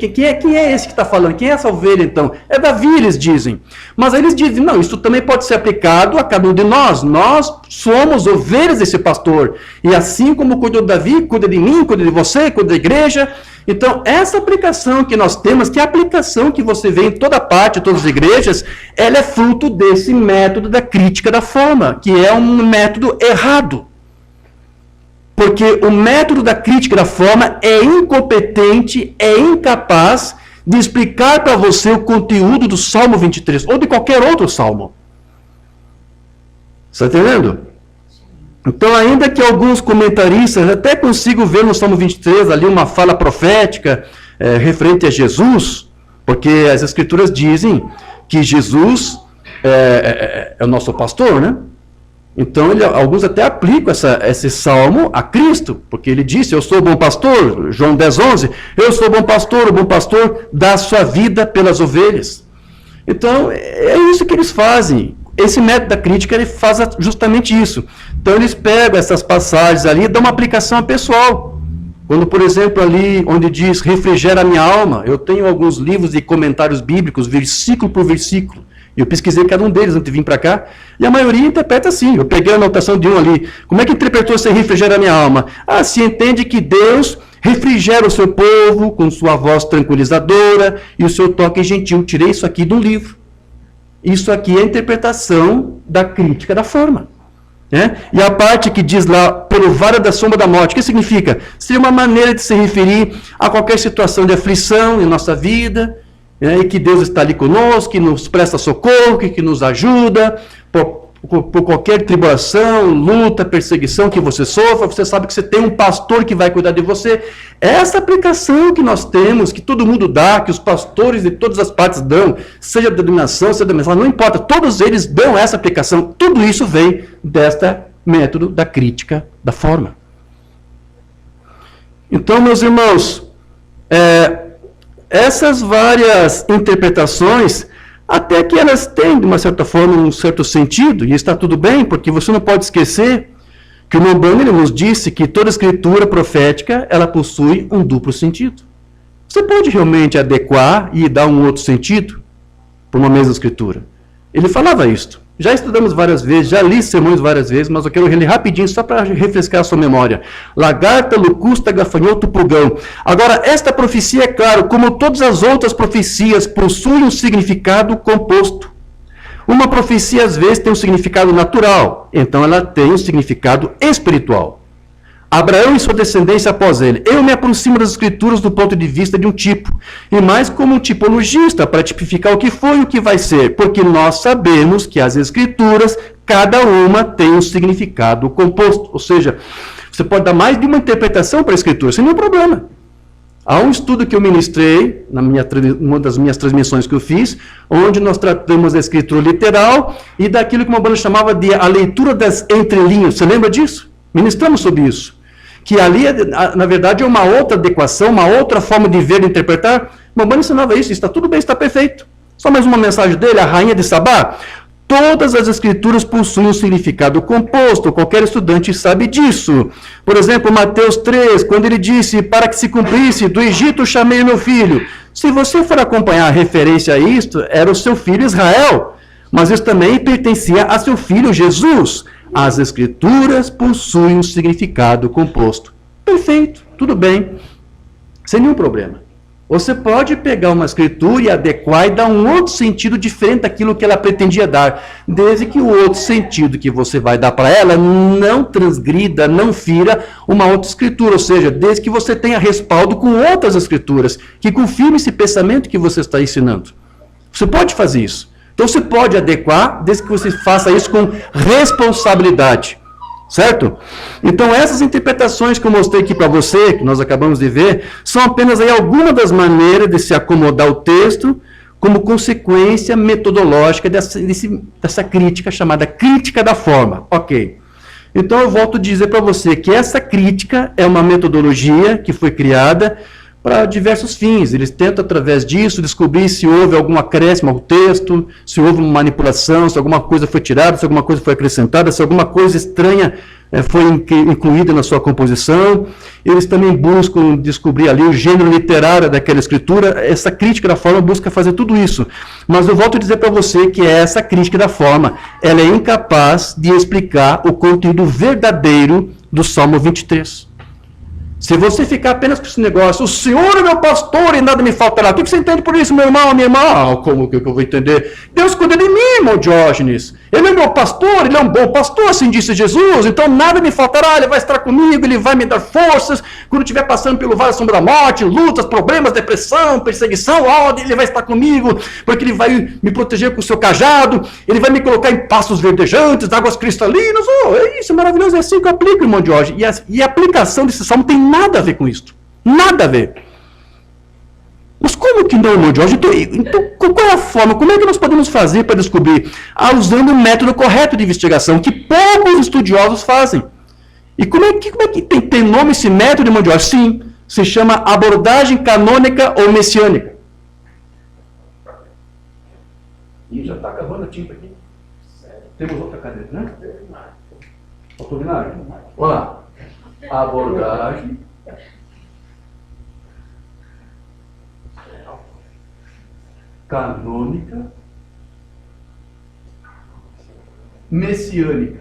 é esse que está falando? Quem é essa ovelha, então? É Davi, eles dizem. Mas aí eles dizem, não, isso também pode ser aplicado a cada um de nós. Nós somos ovelhas desse pastor. E assim como cuidou de Davi, cuida de mim, cuida de você, cuida da igreja. Então, essa aplicação que nós temos, que é a aplicação que você vê em toda parte, em todas as igrejas, ela é fruto desse método da crítica da forma, que é um método errado. Porque o método da crítica da forma é incompetente, é incapaz de explicar para você o conteúdo do Salmo 23, ou de qualquer outro salmo. Está entendendo? Então, ainda que alguns comentaristas até consigam ver no Salmo 23 ali uma fala profética referente a Jesus, porque as Escrituras dizem que Jesus é o nosso pastor, né? Então, alguns até aplicam esse salmo a Cristo, porque ele disse, eu sou o bom pastor, João 10:11, eu sou o bom pastor dá a sua vida pelas ovelhas. Então, é isso que eles fazem. Esse método da crítica, ele faz justamente isso. Então, eles pegam essas passagens ali e dão uma aplicação pessoal. Quando, por exemplo, ali onde diz, refrigera a minha alma, eu tenho alguns livros de comentários bíblicos, versículo por versículo. Eu pesquisei cada um deles antes de vir para cá, e a maioria interpreta assim. Eu peguei a anotação de um ali. Como é que interpretou esse refrigera a minha alma? Ah, se entende que Deus refrigera o seu povo com sua voz tranquilizadora e o seu toque gentil. Tirei isso aqui do livro. Isso aqui é a interpretação da crítica da forma. Né? E a parte que diz lá, pelo vale da sombra da morte, o que significa? Seria uma maneira de se referir a qualquer situação de aflição em nossa vida, e que Deus está ali conosco, que nos presta socorro, que nos ajuda, por qualquer tribulação, luta, perseguição que você sofra, você sabe que você tem um pastor que vai cuidar de você. Essa aplicação que nós temos, que todo mundo dá, que os pastores de todas as partes dão, seja da dominação, seja da mensagem, não importa, todos eles dão essa aplicação. Tudo isso vem deste método da crítica da forma. Então, meus irmãos, essas várias interpretações, até que elas têm, de uma certa forma, um certo sentido, e está tudo bem, porque você não pode esquecer que o Mombana nos disse que toda escritura profética, ela possui um duplo sentido. Você pode realmente adequar e dar um outro sentido para uma mesma escritura. Ele falava isto. Já estudamos várias vezes, já li sermões várias vezes, mas eu quero ler rapidinho só para refrescar a sua memória. Lagarta, locusta, gafanhoto, pulgão. Agora, esta profecia, é claro, como todas as outras profecias, possui um significado composto. Uma profecia, às vezes, tem um significado natural, então ela tem um significado espiritual. Abraão e sua descendência após ele. Eu me aproximo das escrituras do ponto de vista de um tipo, e mais como um tipologista, para tipificar o que foi e o que vai ser, porque nós sabemos que as escrituras, cada uma tem um significado composto, ou seja, você pode dar mais de uma interpretação para a escritura, sem nenhum problema. Há um estudo que eu ministrei, uma das minhas transmissões que eu fiz, onde nós tratamos da escritura literal e daquilo que uma banda chamava de a leitura das entrelinhas. Você lembra disso? Ministramos sobre isso. Que ali, na verdade, é uma outra adequação, uma outra forma de ver e interpretar. Mamãe ensinava isso, está tudo bem, está perfeito. Só mais uma mensagem dele, a rainha de Sabá. Todas as escrituras possuem um significado composto, qualquer estudante sabe disso. Por exemplo, Mateus 3, quando ele disse, para que se cumprisse, do Egito chamei meu filho. Se você for acompanhar a referência a isto, era o seu filho Israel, mas isso também pertencia a seu filho Jesus. As escrituras possuem um significado composto. Perfeito, tudo bem, sem nenhum problema. Você pode pegar uma escritura e adequar e dar um outro sentido diferente daquilo que ela pretendia dar, desde que o outro sentido que você vai dar para ela não transgrida, não fira uma outra escritura, ou seja, desde que você tenha respaldo com outras escrituras, que confirme esse pensamento que você está ensinando. Você pode fazer isso. Então você pode adequar, desde que você faça isso com responsabilidade. Certo? Então essas interpretações que eu mostrei aqui para você, que nós acabamos de ver, são apenas aí algumas das maneiras de se acomodar o texto como consequência metodológica dessa crítica chamada crítica da forma. Ok. Então eu volto a dizer para você que essa crítica é uma metodologia que foi criada para diversos fins. Eles tentam, através disso, descobrir se houve algum acréscimo ao texto, se houve uma manipulação, se alguma coisa foi tirada, se alguma coisa foi acrescentada, se alguma coisa estranha foi incluída na sua composição. Eles também buscam descobrir ali o gênero literário daquela escritura. Essa crítica da forma busca fazer tudo isso. Mas eu volto a dizer para você que essa crítica da forma, ela é incapaz de explicar o conteúdo verdadeiro do Salmo 23. Se você ficar apenas com esse negócio, o Senhor é meu pastor e nada me faltará. O que você entende por isso, meu irmão, minha irmã? Como que eu vou entender? Deus cuida de mim, irmão Diógenes. Ele é meu pastor, ele é um bom pastor, assim disse Jesus. Então nada me faltará, ele vai estar comigo, ele vai me dar forças. Quando eu estiver passando pelo vale da sombra da morte, lutas, problemas, depressão, perseguição, ele vai estar comigo, porque ele vai me proteger com o seu cajado, ele vai me colocar em pastos verdejantes, águas cristalinas. É isso, é maravilhoso, é assim que eu aplico, irmão Diógenes. E a aplicação desse salmo tem nada a ver com isso. Nada a ver. Mas como que não, irmão Jorge? Então, qual é a forma? Como é que nós podemos fazer para descobrir? Usando o método correto de investigação, que poucos estudiosos fazem. E como é que tem nome esse método, irmão Jorge? Sim, se chama abordagem canônica ou messiânica. Ih, já está acabando a tinta aqui. Temos outra cadeira, né? Autobinário? Olha lá. Abordagem canônica messiânica.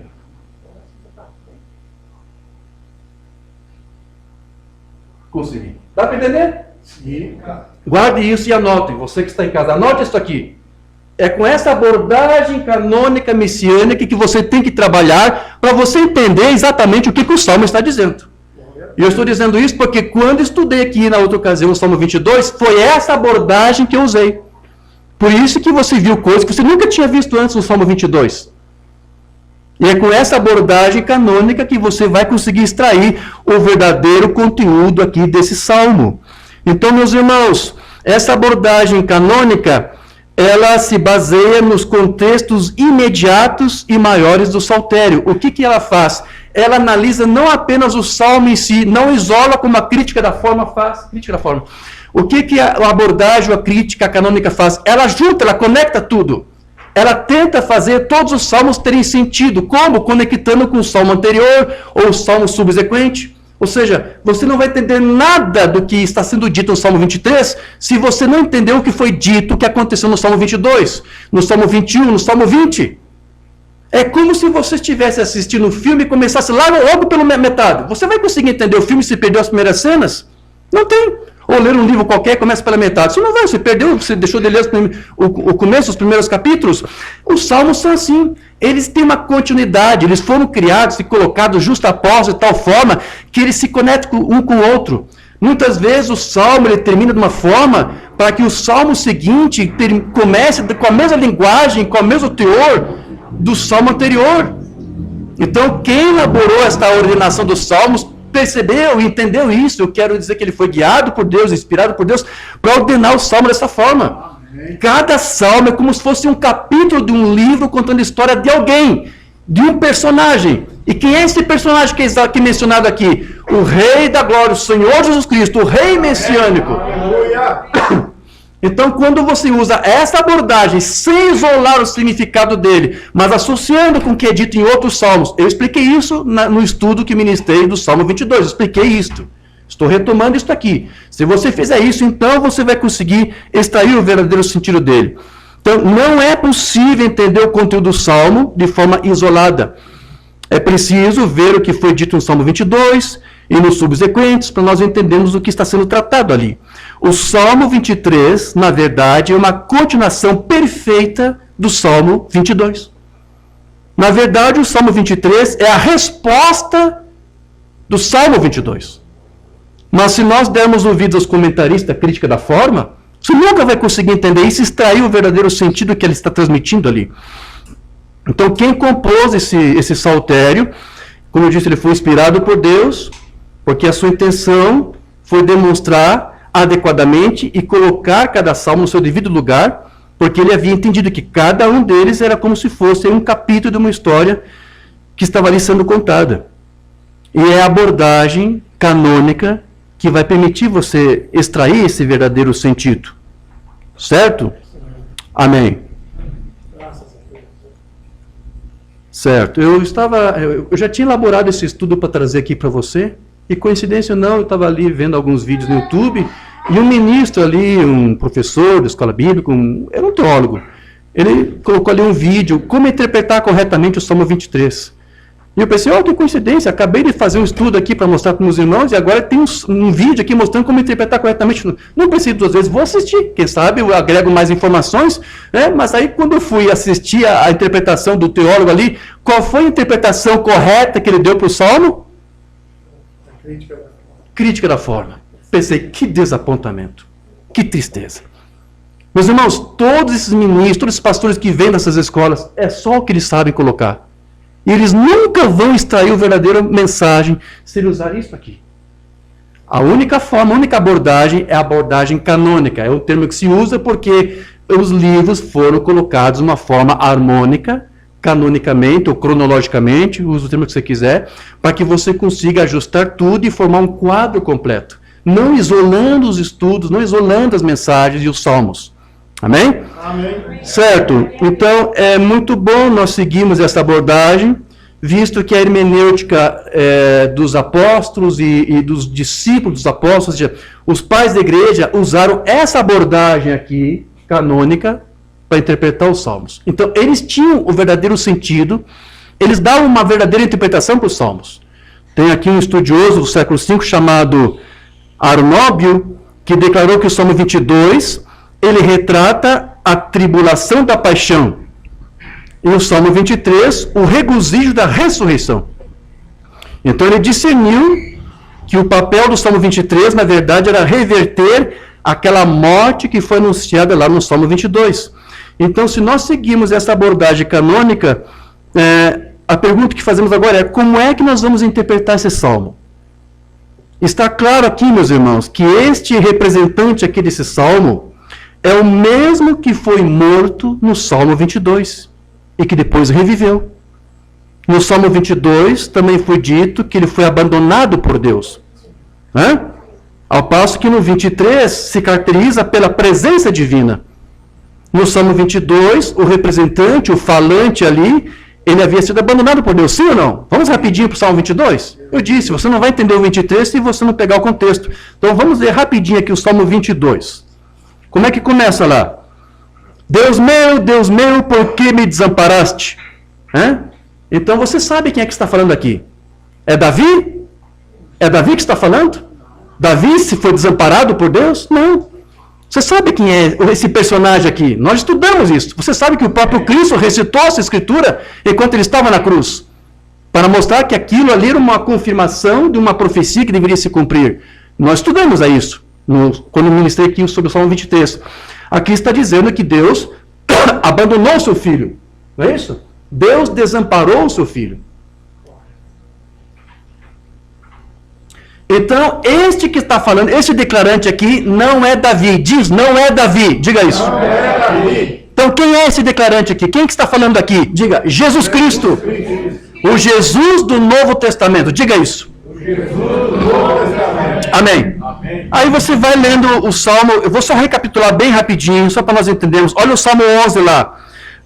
Consegui. Dá para entender? Sim, cara. Guarde isso e anote. Você que está em casa, anote isso aqui. É com essa abordagem canônica messiânica que você tem que trabalhar para você entender exatamente o que o Salmo está dizendo. E eu estou dizendo isso porque quando estudei aqui na outra ocasião o Salmo 22, foi essa abordagem que eu usei. Por isso que você viu coisas que você nunca tinha visto antes no Salmo 22. E é com essa abordagem canônica que você vai conseguir extrair o verdadeiro conteúdo aqui desse Salmo. Então, meus irmãos, essa abordagem canônica, ela se baseia nos contextos imediatos e maiores do saltério. O que ela faz? Ela analisa não apenas o salmo em si, não isola como a crítica da forma faz. Crítica da forma. O que a abordagem, a crítica canônica faz? Ela junta, ela conecta tudo. Ela tenta fazer todos os salmos terem sentido. Como? Conectando com o salmo anterior ou o salmo subsequente. Ou seja, você não vai entender nada do que está sendo dito no Salmo 23 se você não entender o que foi dito, o que aconteceu no Salmo 22, no Salmo 21, no Salmo 20. É como se você estivesse assistindo um filme e começasse logo pela metade. Você vai conseguir entender o filme se perdeu as primeiras cenas? Não tem. Ou ler um livro qualquer e começa pela metade. Você não vai, você perdeu, você deixou de ler o começo, os primeiros capítulos. Os salmos são assim. Eles têm uma continuidade, eles foram criados e colocados justapostos de tal forma que eles se conectam um com o outro. Muitas vezes o salmo ele termina de uma forma para que o salmo seguinte comece com a mesma linguagem, com o mesmo teor do salmo anterior. Então, quem elaborou esta ordenação dos salmos percebeu e entendeu isso. Eu quero dizer que ele foi guiado por Deus, inspirado por Deus, para ordenar o salmo dessa forma. Cada salmo é como se fosse um capítulo de um livro contando a história de alguém, de um personagem. E quem é esse personagem que é mencionado aqui? O Rei da Glória, o Senhor Jesus Cristo, o Rei Messiânico. Então, quando você usa essa abordagem sem isolar o significado dele, mas associando com o que é dito em outros salmos, eu expliquei isso no estudo que ministrei do Salmo 22, eu expliquei isto. Estou retomando isso aqui. Se você fizer isso, então você vai conseguir extrair o verdadeiro sentido dele. Então, não é possível entender o conteúdo do Salmo de forma isolada. É preciso ver o que foi dito no Salmo 22 e nos subsequentes para nós entendermos o que está sendo tratado ali. O Salmo 23, na verdade, é uma continuação perfeita do Salmo 22. Na verdade, o Salmo 23 é a resposta do Salmo 22. Mas se nós dermos ouvidos aos comentaristas da crítica da forma, você nunca vai conseguir entender isso e extrair o verdadeiro sentido que ele está transmitindo ali. Então, quem compôs esse saltério, como eu disse, ele foi inspirado por Deus, porque a sua intenção foi demonstrar adequadamente e colocar cada salmo no seu devido lugar, porque ele havia entendido que cada um deles era como se fosse um capítulo de uma história que estava ali sendo contada. E é a abordagem canônica que vai permitir você extrair esse verdadeiro sentido. Certo? Amém. Certo. Eu já tinha elaborado esse estudo para trazer aqui para você, e coincidência ou não, eu estava ali vendo alguns vídeos no YouTube, e um ministro ali, um professor da escola bíblica, era um teólogo, ele colocou ali um vídeo, como interpretar corretamente o Salmo 23. E eu pensei, que coincidência, acabei de fazer um estudo aqui para mostrar para os meus irmãos, e agora tem um vídeo aqui mostrando como interpretar corretamente. Não pensei duas vezes, vou assistir, quem sabe eu agrego mais informações, né? Mas aí quando eu fui assistir a interpretação do teólogo ali, qual foi a interpretação correta que ele deu para o Salmo? Crítica da forma. Pensei, que desapontamento, que tristeza. Meus irmãos, todos esses ministros, todos esses pastores que vêm dessas escolas, é só o que eles sabem colocar. E eles nunca vão extrair o verdadeiro mensagem se ele usar isso aqui. A única forma, a única abordagem é a abordagem canônica. É um termo que se usa porque os livros foram colocados de uma forma harmônica, canonicamente ou cronologicamente, use o termo que você quiser, para que você consiga ajustar tudo e formar um quadro completo. Não isolando os estudos, não isolando as mensagens e os salmos. Amém? Amém. Certo. Então, é muito bom nós seguirmos essa abordagem, visto que a hermenêutica dos apóstolos e dos discípulos dos apóstolos, ou seja, os pais da igreja usaram essa abordagem aqui, canônica, para interpretar os salmos. Então, eles tinham o verdadeiro sentido, eles davam uma verdadeira interpretação para os salmos. Tem aqui um estudioso do século V chamado Arnóbio, que declarou que o Salmo 22, ele retrata a tribulação da paixão. E o Salmo 23, o regozijo da ressurreição. Então, ele discerniu que o papel do Salmo 23, na verdade, era reverter aquela morte que foi anunciada lá no Salmo 22. Então, se nós seguirmos essa abordagem canônica, a pergunta que fazemos agora é: como é que nós vamos interpretar esse salmo? Está claro aqui, meus irmãos, que este representante aqui desse salmo é o mesmo que foi morto no Salmo 22 e que depois reviveu. No Salmo 22 também foi dito que ele foi abandonado por Deus. Ao passo que no 23 se caracteriza pela presença divina. No Salmo 22, o representante, o falante ali, ele havia sido abandonado por Deus, sim ou não? Vamos rapidinho para o Salmo 22? Eu disse, você não vai entender o 23 se você não pegar o contexto. Então vamos ler rapidinho aqui o Salmo 22. Como é que começa lá? Deus meu, por que me desamparaste? Então você sabe quem é que está falando aqui. É Davi? É Davi que está falando? Davi se foi desamparado por Deus? Não. Você sabe quem é esse personagem aqui? Nós estudamos isso. Você sabe que o próprio Cristo recitou essa escritura enquanto ele estava na cruz, para mostrar que aquilo ali era uma confirmação de uma profecia que deveria se cumprir. Nós estudamos isso, quando eu ministrei aqui sobre o Salmo 23. Aqui está dizendo que Deus abandonou o seu filho. Não é isso? Deus desamparou o seu filho. Então, este que está falando, este declarante aqui, não é Davi. Diz, não é Davi. Diga isso. Não é Davi. Então, quem é esse declarante aqui? Quem que está falando aqui? Diga, Jesus Cristo. O Jesus do Novo Testamento. Diga isso. O Jesus do Novo Testamento. Amém. Amém. Aí você vai lendo o Salmo, eu vou só recapitular bem rapidinho, só para nós entendermos. Olha o Salmo 11 lá.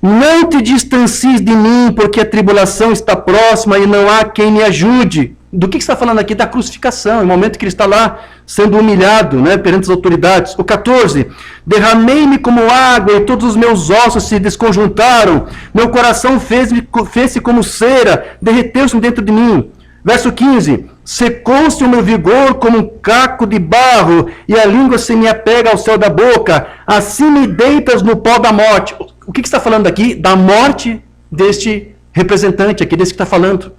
Não te distancies de mim, porque a tribulação está próxima e não há quem me ajude. Do que está falando aqui? Da crucificação, é o momento que ele está lá sendo humilhado, perante as autoridades. O 14, derramei-me como água e todos os meus ossos se desconjuntaram, meu coração fez-se como cera, derreteu-se dentro de mim. Verso 15, secou-se o meu vigor como um caco de barro, e a língua se me apega ao céu da boca, assim me deitas no pó da morte. O que está falando aqui? Da morte deste representante aqui, desse que está falando.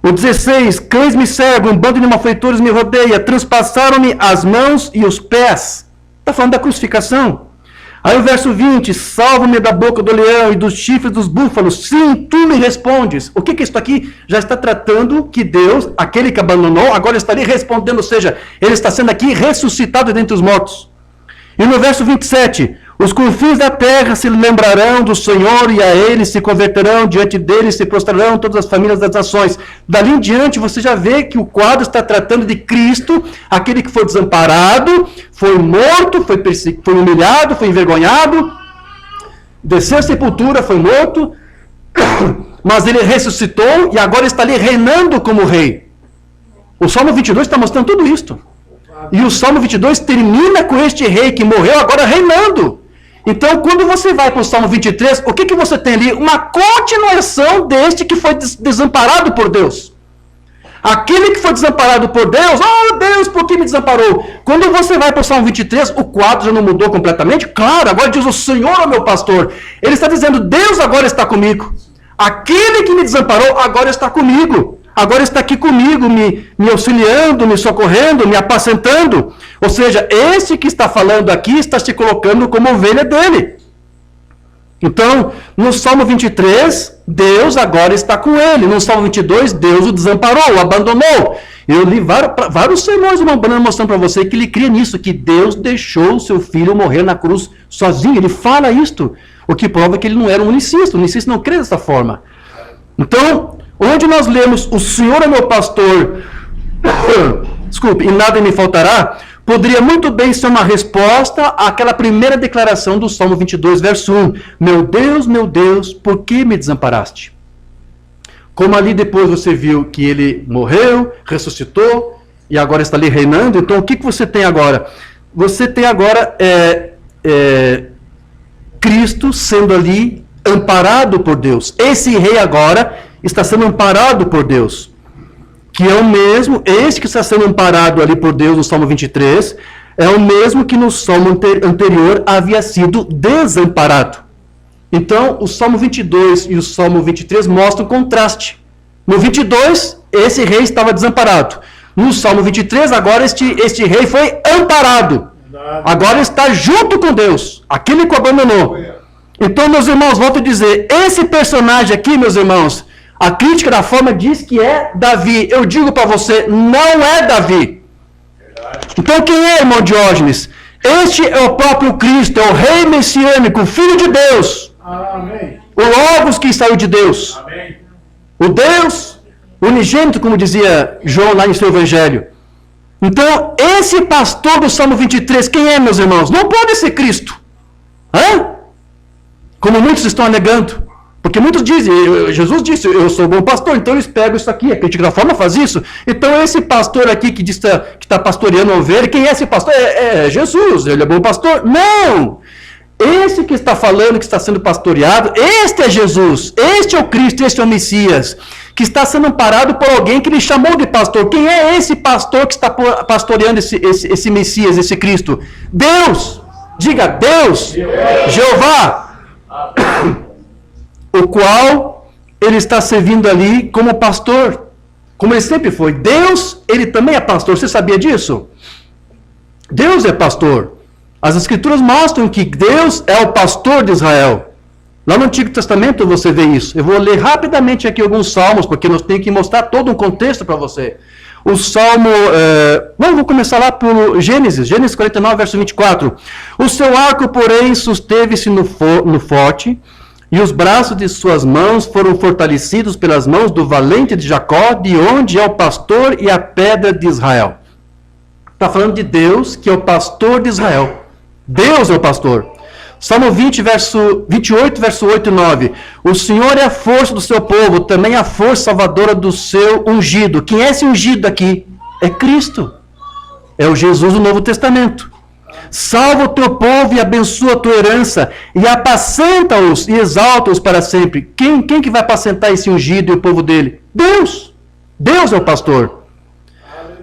O 16, cães me cercam, um bando de malfeitores me rodeia, transpassaram-me as mãos e os pés. Está falando da crucificação. Aí o verso 20, salva-me da boca do leão e dos chifres dos búfalos. Sim, tu me respondes. O que isso aqui já está tratando que Deus, aquele que abandonou, agora estaria respondendo, ou seja, ele está sendo aqui ressuscitado dentre os mortos. E no verso 27, os confins da terra se lembrarão do Senhor e a ele se converterão, diante dele se prostrarão todas as famílias das nações. Dali em diante você já vê que o quadro está tratando de Cristo, aquele que foi desamparado, foi morto, foi humilhado, foi envergonhado, desceu à sepultura, foi morto, mas ele ressuscitou e agora está ali reinando como rei. O Salmo 22 está mostrando tudo isto. E o Salmo 22 termina com este rei que morreu agora reinando. Então, quando você vai para o Salmo 23, o que você tem ali? Uma continuação deste que foi desamparado por Deus. Aquele que foi desamparado por Deus, oh Deus, por que me desamparou? Quando você vai para o Salmo 23, o quadro já não mudou completamente? Claro, agora diz o Senhor é o meu pastor. Ele está dizendo, Deus agora está comigo. Aquele que me desamparou agora está comigo. Agora está aqui comigo, me auxiliando, me socorrendo, me apacentando. Ou seja, esse que está falando aqui está se colocando como ovelha dele. Então, no Salmo 23, Deus agora está com ele. No Salmo 22, Deus o desamparou, o abandonou. Eu li vários sermões, irmão Branham, mostrando para você que ele cria nisso, que Deus deixou o seu filho morrer na cruz sozinho. Ele fala isto, o que prova que ele não era um unicista. O unicista não crê dessa forma. Então, onde nós lemos, o Senhor é meu pastor, desculpe, e nada me faltará, poderia muito bem ser uma resposta àquela primeira declaração do Salmo 22, verso 1. Meu Deus, por que me desamparaste? Como ali depois você viu que ele morreu, ressuscitou, e agora está ali reinando, então o que você tem agora? Você tem agora Cristo sendo ali amparado por Deus. Esse rei agora está sendo amparado por Deus, que é o mesmo, esse que está sendo amparado ali por Deus no Salmo 23, é o mesmo que no Salmo anterior havia sido desamparado. Então, o Salmo 22 e o Salmo 23 mostram contraste. No 22, esse rei estava desamparado. No Salmo 23, agora este rei foi amparado. Agora está junto com Deus, aquele que o abandonou. Então, meus irmãos, volto a dizer, esse personagem aqui, meus irmãos, a crítica da forma diz que é Davi. Eu digo para você, não é Davi. Então quem é, irmão Diógenes? Este é o próprio Cristo, é o rei messiânico, o Filho de Deus. Amém. O Logos que saiu de Deus. Amém. O Deus unigênito, como dizia João lá em seu Evangelho. Então, esse pastor do Salmo 23, quem é, meus irmãos? Não pode ser Cristo. Hã? Como muitos estão alegando. Porque muitos dizem, Jesus disse, eu sou bom pastor, então eles pegam isso aqui, a crítica da forma faz isso. Então esse pastor aqui que está pastoreando a ovelha, quem é esse pastor? É Jesus, ele é bom pastor? Não! Esse que está falando, que está sendo pastoreado, este é Jesus, este é o Cristo, este é o Messias, que está sendo amparado por alguém que ele chamou de pastor. Quem é esse pastor que está pastoreando esse Messias, esse Cristo? Deus! Diga, Deus! Jeová! O qual ele está servindo ali como pastor, como ele sempre foi. Deus, ele também é pastor, você sabia disso? Deus é pastor. As Escrituras mostram que Deus é o pastor de Israel. Lá no Antigo Testamento você vê isso. Eu vou ler rapidamente aqui alguns salmos, porque nós temos que mostrar todo um contexto para você. O Salmo, vou começar lá por Gênesis 49, verso 24. O seu arco, porém, susteve-se no forte, e os braços de suas mãos foram fortalecidos pelas mãos do valente de Jacó, de onde é o pastor e a pedra de Israel. Está falando de Deus, que é o pastor de Israel. Deus é o pastor. Salmo 28, verso 8 e 9. O Senhor é a força do seu povo, também a força salvadora do seu ungido. Quem é esse ungido aqui? É Cristo. É o Jesus do Novo Testamento. Salva o teu povo e abençoa a tua herança, e apacenta-os e exalta-os para sempre. Quem que vai apacentar esse ungido e o povo dele? Deus! Deus é o pastor.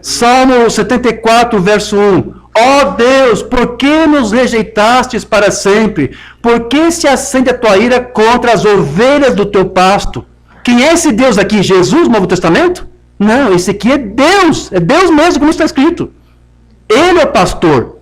Salmo 74, verso 1. Ó Deus, por que nos rejeitastes para sempre? Por que se acende a tua ira contra as ovelhas do teu pasto? Quem é esse Deus aqui? Jesus, no Novo Testamento? Não, esse aqui é Deus mesmo, como está escrito. Ele é o pastor.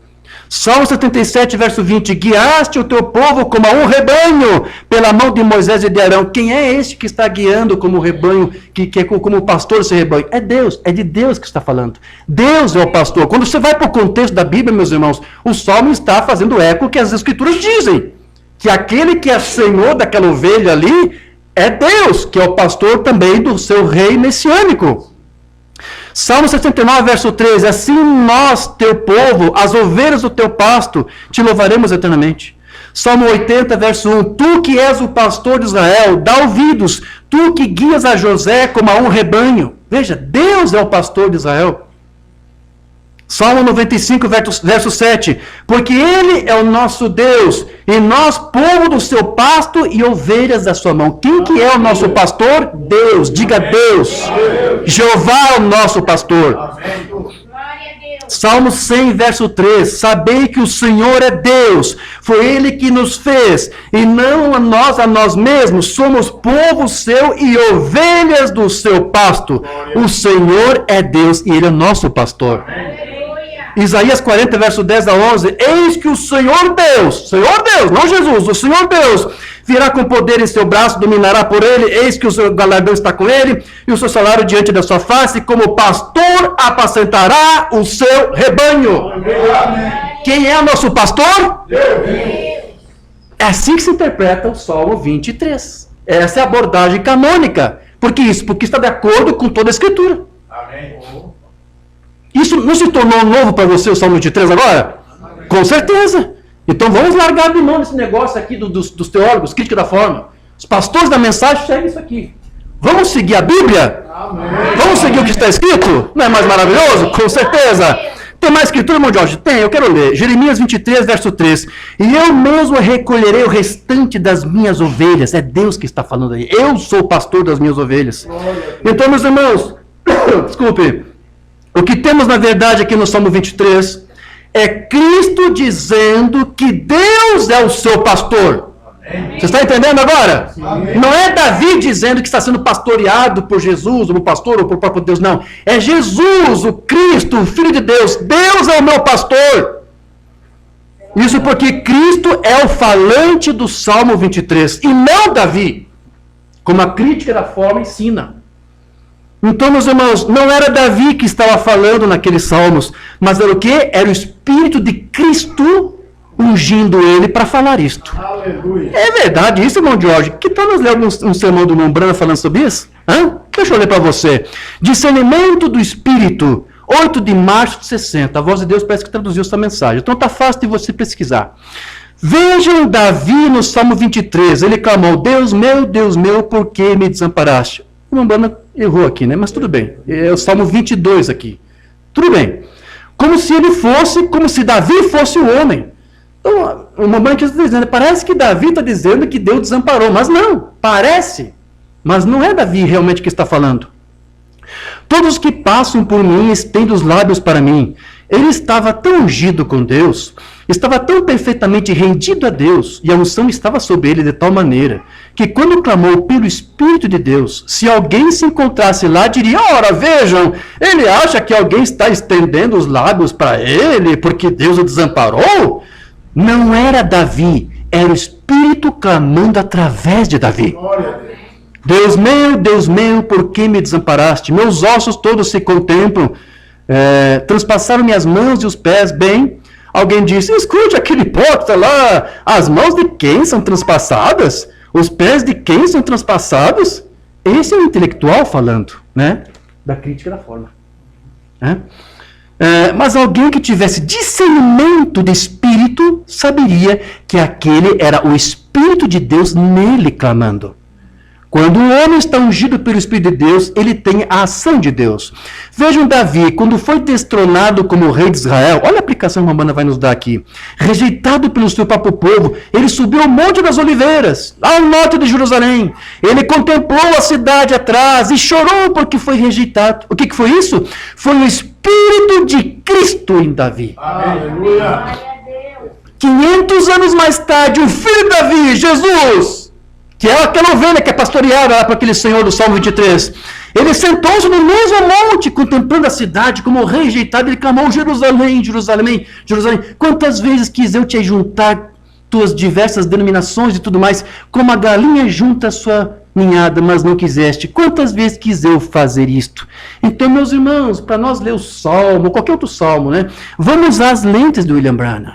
Salmo 77, verso 20. Guiaste o teu povo como a um rebanho pela mão de Moisés e de Arão. Quem é este que está guiando como rebanho, que é como pastor desse rebanho? É Deus, é de Deus que está falando. Deus é o pastor. Quando você vai para o contexto da Bíblia, meus irmãos, o Salmo está fazendo eco ao que as Escrituras dizem. Que aquele que é senhor daquela ovelha ali é Deus, que é o pastor também do seu rei messiânico. Salmo 69, verso 13. Assim nós, teu povo, as ovelhas do teu pasto, te louvaremos eternamente. Salmo 80, verso 1. Tu que és o pastor de Israel, dá ouvidos. Tu que guias a José como a um rebanho. Veja, Deus é o pastor de Israel. Salmo 95, verso 7. Porque ele é o nosso Deus, e nós, povo do seu pasto e ovelhas da sua mão. Quem que é o nosso pastor? Deus. Diga Deus. Jeová é o nosso pastor. Salmo 100, verso 3. Sabei que o Senhor é Deus. Foi Ele que nos fez, e não a nós mesmos. Somos povo seu e ovelhas do seu pasto. O Senhor é Deus e Ele é nosso pastor. Isaías 40, verso 10 a 11. Eis que o Senhor Deus, não Jesus, o Senhor Deus, virá com poder em seu braço, dominará por ele. Eis que o seu galardão está com ele, e o seu salário diante da sua face, como pastor apacentará o seu rebanho. Quem é o nosso pastor? É assim que se interpreta o Salmo 23. Essa é a abordagem canônica. Por que isso? Porque está de acordo com toda a Escritura. Amém. Isso não se tornou novo para você o Salmo 23 agora? Amém. Com certeza. Então vamos largar de mão esse negócio aqui dos teólogos, crítica da forma. Os pastores da mensagem seguem isso aqui. Vamos seguir a Bíblia? Amém. Vamos seguir o que está escrito? Não é mais maravilhoso? Com certeza. Tem mais escritura, irmão Jorge? Tem, eu quero ler. Jeremias 23, verso 3. E eu mesmo recolherei o restante das minhas ovelhas. É Deus que está falando aí. Eu sou o pastor das minhas ovelhas. Então, meus irmãos, desculpe. O que temos, na verdade, aqui no Salmo 23 é Cristo dizendo que Deus é o seu pastor. Amém. Você está entendendo agora? Amém. Não é Davi dizendo que está sendo pastoreado por Jesus, ou por pastor, ou por próprio Deus, não. É Jesus, o Cristo, o Filho de Deus. Deus é o meu pastor. Isso porque Cristo é o falante do Salmo 23, e não Davi, como a crítica da forma ensina. Então, meus irmãos, não era Davi que estava falando naqueles salmos, mas era o quê? Era o Espírito de Cristo ungindo ele para falar isto. Aleluia. É verdade isso, irmão Jorge? Que tal nós lermos um sermão do irmão Brana falando sobre isso? Deixa eu ler para você. Discernimento do Espírito, 8 de março de 60. A voz de Deus parece que traduziu essa mensagem. Então está fácil de você pesquisar. Vejam Davi no Salmo 23. Ele clamou, Deus meu, por que me desamparaste? O irmão Brana errou aqui, né? Mas tudo bem. É o Salmo 22 aqui. Tudo bem. Como se Davi fosse o homem. Então, o irmão Brana está dizendo, parece que Davi está dizendo que Deus desamparou. Mas não, parece. Mas não é Davi realmente que está falando. Todos os que passam por mim estendem os lábios para mim. Ele estava tão ungido com Deus, estava tão perfeitamente rendido a Deus, e a unção estava sobre ele de tal maneira, que quando clamou pelo Espírito de Deus, se alguém se encontrasse lá, diria, ora, vejam, ele acha que alguém está estendendo os lábios para ele, porque Deus o desamparou? Não era Davi, era o Espírito clamando através de Davi. Deus meu, por que me desamparaste? Meus ossos todos se contemplam, transpassaram minhas mãos e os pés, bem. Alguém disse, escute aquele hipócrita lá, as mãos de quem são transpassadas? Os pés de quem são transpassados? Esse é o intelectual falando, né? Da crítica da forma. Mas alguém que tivesse discernimento de espírito, saberia que aquele era o Espírito de Deus nele clamando. Quando o homem está ungido pelo Espírito de Deus, ele tem a ação de Deus. Vejam Davi, quando foi destronado como rei de Israel, olha a aplicação que a Romana vai nos dar aqui. Rejeitado pelo seu próprio povo, ele subiu ao Monte das Oliveiras, ao norte de Jerusalém. Ele contemplou a cidade atrás e chorou porque foi rejeitado. O que foi isso? Foi o Espírito Espírito de Cristo em Davi. Aleluia. Glória a Deus. 500 anos mais tarde, o filho de Davi, Jesus, que é aquela ovelha que é pastoreada lá para aquele senhor do Salmo 23, ele sentou-se no mesmo monte, contemplando a cidade como rejeitado, ele clamou: Jerusalém, Jerusalém, Jerusalém, quantas vezes quis eu te juntar tuas diversas denominações e tudo mais, como a galinha junta a sua ninhada, mas não quiseste. Quantas vezes quis eu fazer isto? Então, meus irmãos, para nós ler o Salmo, qualquer outro Salmo, né, vamos usar as lentes do William Branham.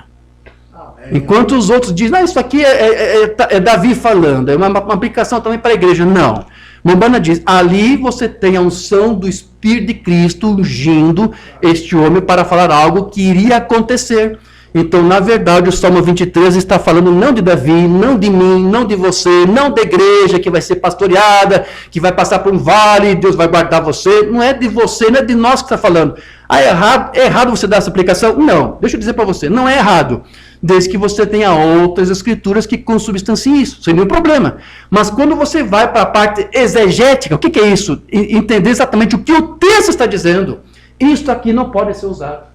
Enquanto os outros dizem, isso aqui é Davi falando, é uma aplicação também para a igreja. Não. Mombana diz, ali você tem a unção do Espírito de Cristo ungindo este homem para falar algo que iria acontecer. Então, na verdade, o Salmo 23 está falando não de Davi, não de mim, não de você, não da igreja que vai ser pastoreada, que vai passar por um vale e Deus vai guardar você. Não é de você, não é de nós que está falando. Ah, é errado você dar essa aplicação? Não. Deixa eu dizer para você, não é errado. Desde que você tenha outras escrituras que consubstanciem isso, sem nenhum problema. Mas quando você vai para a parte exegética, o que é isso? Entender exatamente o que o texto está dizendo. Isso aqui não pode ser usado.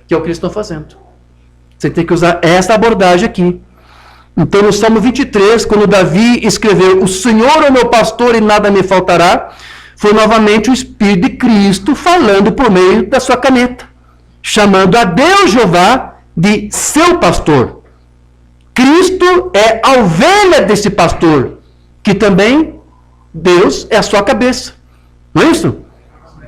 Que é o que eles estão fazendo. Você tem que usar essa abordagem aqui. Então, no Salmo 23, quando Davi escreveu, o Senhor é o meu pastor e nada me faltará, foi novamente o Espírito de Cristo falando por meio da sua caneta, chamando a Deus Jeová de seu pastor. Cristo é a ovelha desse pastor, que também Deus é a sua cabeça. Não é isso?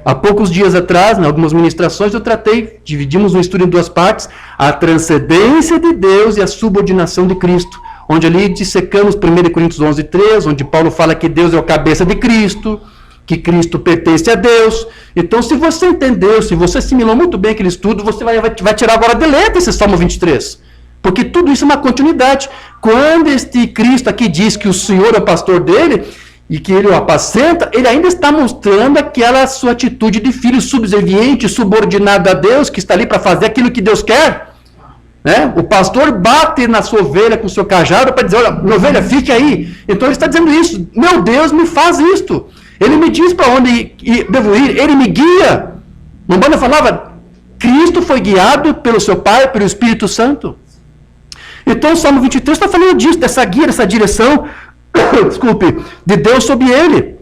Há poucos dias atrás, em algumas ministrações, eu tratei, dividimos um estudo em duas partes, a transcendência de Deus e a subordinação de Cristo, onde ali dissecamos 1 Coríntios 11:3, onde Paulo fala que Deus é a cabeça de Cristo, que Cristo pertence a Deus. Então, se você entendeu, se você assimilou muito bem aquele estudo, você vai tirar agora de letra esse Salmo 23. Porque tudo isso é uma continuidade. Quando este Cristo aqui diz que o Senhor é o pastor dele, e que ele o apacenta, ele ainda está mostrando aquela sua atitude de filho subserviente, subordinado a Deus, que está ali para fazer aquilo que Deus quer. Né? O pastor bate na sua ovelha com o seu cajado para dizer, olha, minha ovelha, fique aí. Então ele está dizendo isso, meu Deus, me faz isto. Ele me diz para onde devo ir, ele me guia. Mombana falava, Cristo foi guiado pelo seu Pai, pelo Espírito Santo. Então o Salmo 23 está falando disso, dessa guia, dessa direção, desculpe, de Deus sobre ele.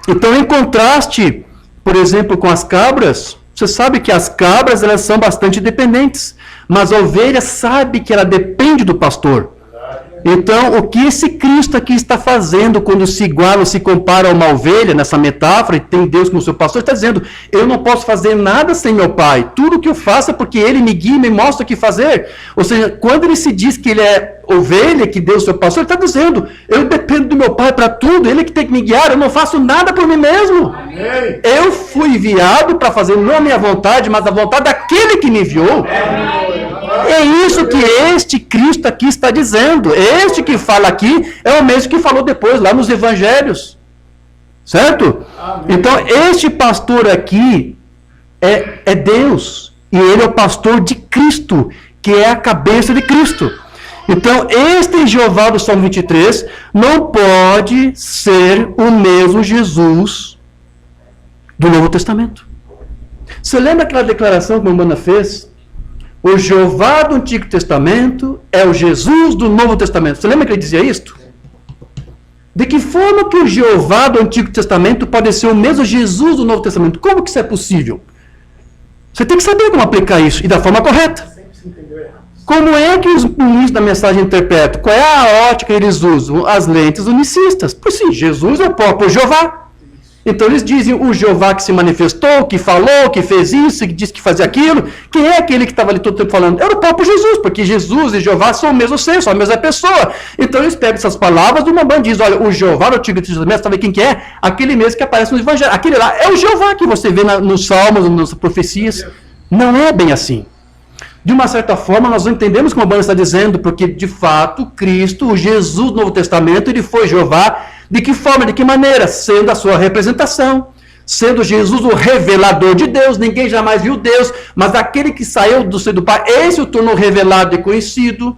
Então, em contraste, por exemplo, com as cabras, você sabe que as cabras elas são bastante dependentes, mas a ovelha sabe que ela depende do pastor. Então, o que esse Cristo aqui está fazendo quando se iguala, se compara a uma ovelha, nessa metáfora, e tem Deus como seu pastor, está dizendo, eu não posso fazer nada sem meu Pai. Tudo que eu faço é porque Ele me guia e me mostra o que fazer. Ou seja, quando ele se diz que ele é ovelha, que Deus é seu pastor, ele está dizendo, eu dependo do meu Pai para tudo, Ele que tem que me guiar, eu não faço nada por mim mesmo. Amém. Eu fui enviado para fazer não a minha vontade, mas a vontade daquele que me enviou. É isso que este Cristo aqui está dizendo. Este que fala aqui é o mesmo que falou depois lá nos evangelhos. Certo? Amém. Então, este pastor aqui é Deus. E ele é o pastor de Cristo, que é a cabeça de Cristo. Então, este Jeová do Salmo 23 não pode ser o mesmo Jesus do Novo Testamento. Você lembra aquela declaração que a Mombana fez? O Jeová do Antigo Testamento é o Jesus do Novo Testamento. Você lembra que ele dizia isto? De que forma que o Jeová do Antigo Testamento pode ser o mesmo Jesus do Novo Testamento? Como que isso é possível? Você tem que saber como aplicar isso, e da forma correta. Como é que os ministros da mensagem interpretam? Qual é a ótica que eles usam? As lentes unicistas. Pois sim, Jesus é o próprio Jeová. Então eles dizem o Jeová que se manifestou, que falou, que fez isso, que disse que fazia aquilo. Quem é aquele que estava ali todo o tempo falando? Era o próprio Jesus, porque Jesus e Jeová são o mesmo ser, são a mesma pessoa. Então eles pegam essas palavras do Mombana e dizem, olha, o Jeová do Antigo Testamento, sabe quem que é? Aquele mesmo que aparece no Evangelho. Aquele lá é o Jeová que você vê nos Salmos, nas profecias. Não é bem assim. De uma certa forma, nós não entendemos o que o Mombana está dizendo, porque, de fato, Cristo, o Jesus do Novo Testamento, ele foi Jeová. De que forma, de que maneira? Sendo a sua representação, sendo Jesus o revelador de Deus. Ninguém jamais viu Deus, mas aquele que saiu do seio do Pai, esse o tornou revelado e conhecido.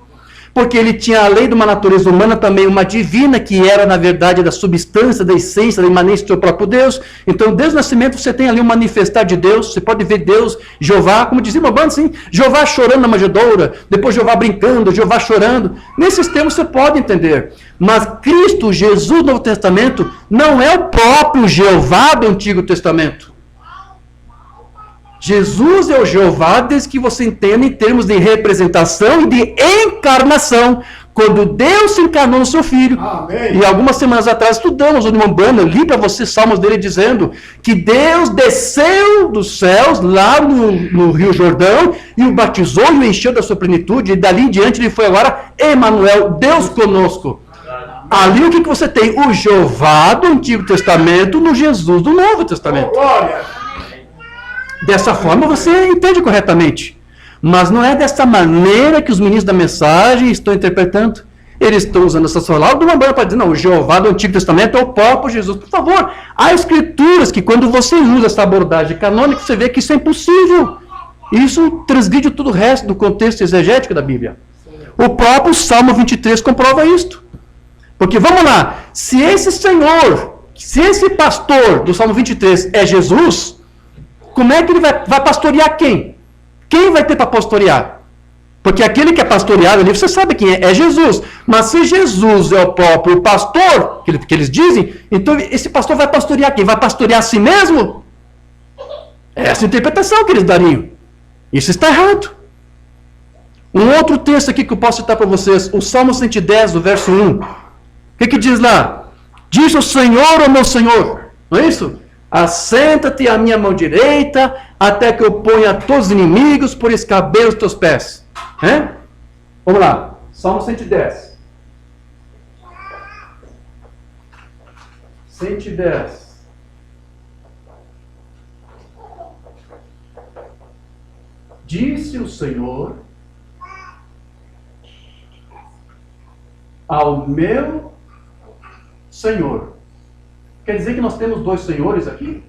porque ele tinha além de uma natureza humana também uma divina, que era na verdade da substância, da essência, da imanência do seu próprio Deus. Então desde o nascimento você tem ali um manifestar de Deus, você pode ver Deus, Jeová, como dizia uma banda assim, Jeová chorando na manjedoura, depois Jeová brincando, Jeová chorando. Nesses termos você pode entender. Mas Cristo, Jesus do Novo Testamento, não é o próprio Jeová do Antigo Testamento. Jesus é o Jeová desde que você entenda em termos de representação e de encarnação. Quando Deus se encarnou no seu Filho. Amém. E algumas semanas atrás estudamos o Umbanda, eu li para você salmos dele dizendo que Deus desceu dos céus lá no Rio Jordão e o batizou e o encheu da sua plenitude. E dali em diante ele foi agora Emanuel, Deus conosco. Ali o que você tem? O Jeová do Antigo Testamento no Jesus do Novo Testamento. Glória. Dessa forma você entende corretamente. Mas não é dessa maneira que os ministros da mensagem estão interpretando. Eles estão usando essas palavras de uma maneira para dizer, não, o Jeová do Antigo Testamento é o próprio Jesus. Por favor, há escrituras que quando você usa essa abordagem canônica, você vê que isso é impossível. Isso transgride todo o resto do contexto exegético da Bíblia. O próprio Salmo 23 comprova isto. Porque, vamos lá, se esse Senhor, se esse pastor do Salmo 23 é Jesus, como é que ele vai pastorear quem? Quem vai ter para pastorear? Porque aquele que é pastoreado ali, você sabe quem é Jesus. Mas se Jesus é o próprio pastor, que eles dizem, então esse pastor vai pastorear quem? Vai pastorear a si mesmo? É essa interpretação que eles dariam. Isso está errado. Um outro texto aqui que eu posso citar para vocês, o Salmo 110, o verso 1. O que diz lá? Diz o Senhor ao meu Senhor. Não é isso? Assenta-te à minha mão direita, até que eu ponha todos os inimigos por escabelo dos teus pés. É? Vamos lá. Salmo 110. 110. Disse o Senhor ao meu Senhor. Quer dizer que nós temos dois senhores aqui?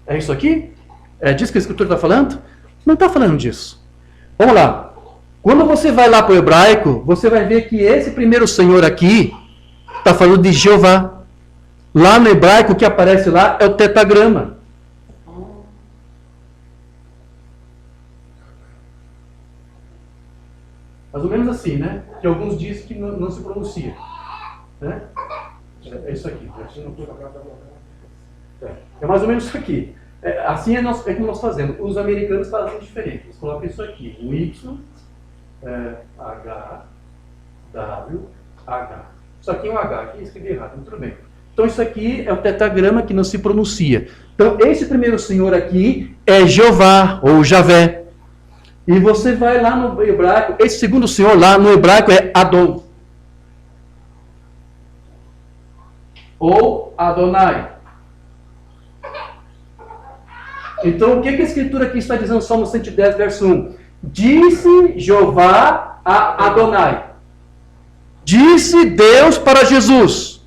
É isso aqui? É disso que a Escritura está falando? Não está falando disso. Vamos lá. Quando você vai lá para o hebraico, você vai ver que esse primeiro senhor aqui está falando de Jeová. Lá no hebraico, o que aparece lá é o tetragrama. Mais ou menos assim, né? Que alguns dizem que não se pronuncia. Né? É isso aqui. É mais ou menos isso aqui. Assim é como nós fazemos. Os americanos fazem diferente. Eles colocam isso aqui. O Y, H, W, H. Isso aqui é um H. Aqui escrevi errado, mas tudo bem. Então isso aqui é o tetragrama que não se pronuncia. Então esse primeiro senhor aqui é Jeová ou Javé. E você vai lá no hebraico, esse segundo senhor lá no hebraico é Adon. Ou Adonai. Então, o que a Escritura aqui está dizendo no Salmo 110, verso 1? Disse Jeová a Adonai. Disse Deus para Jesus.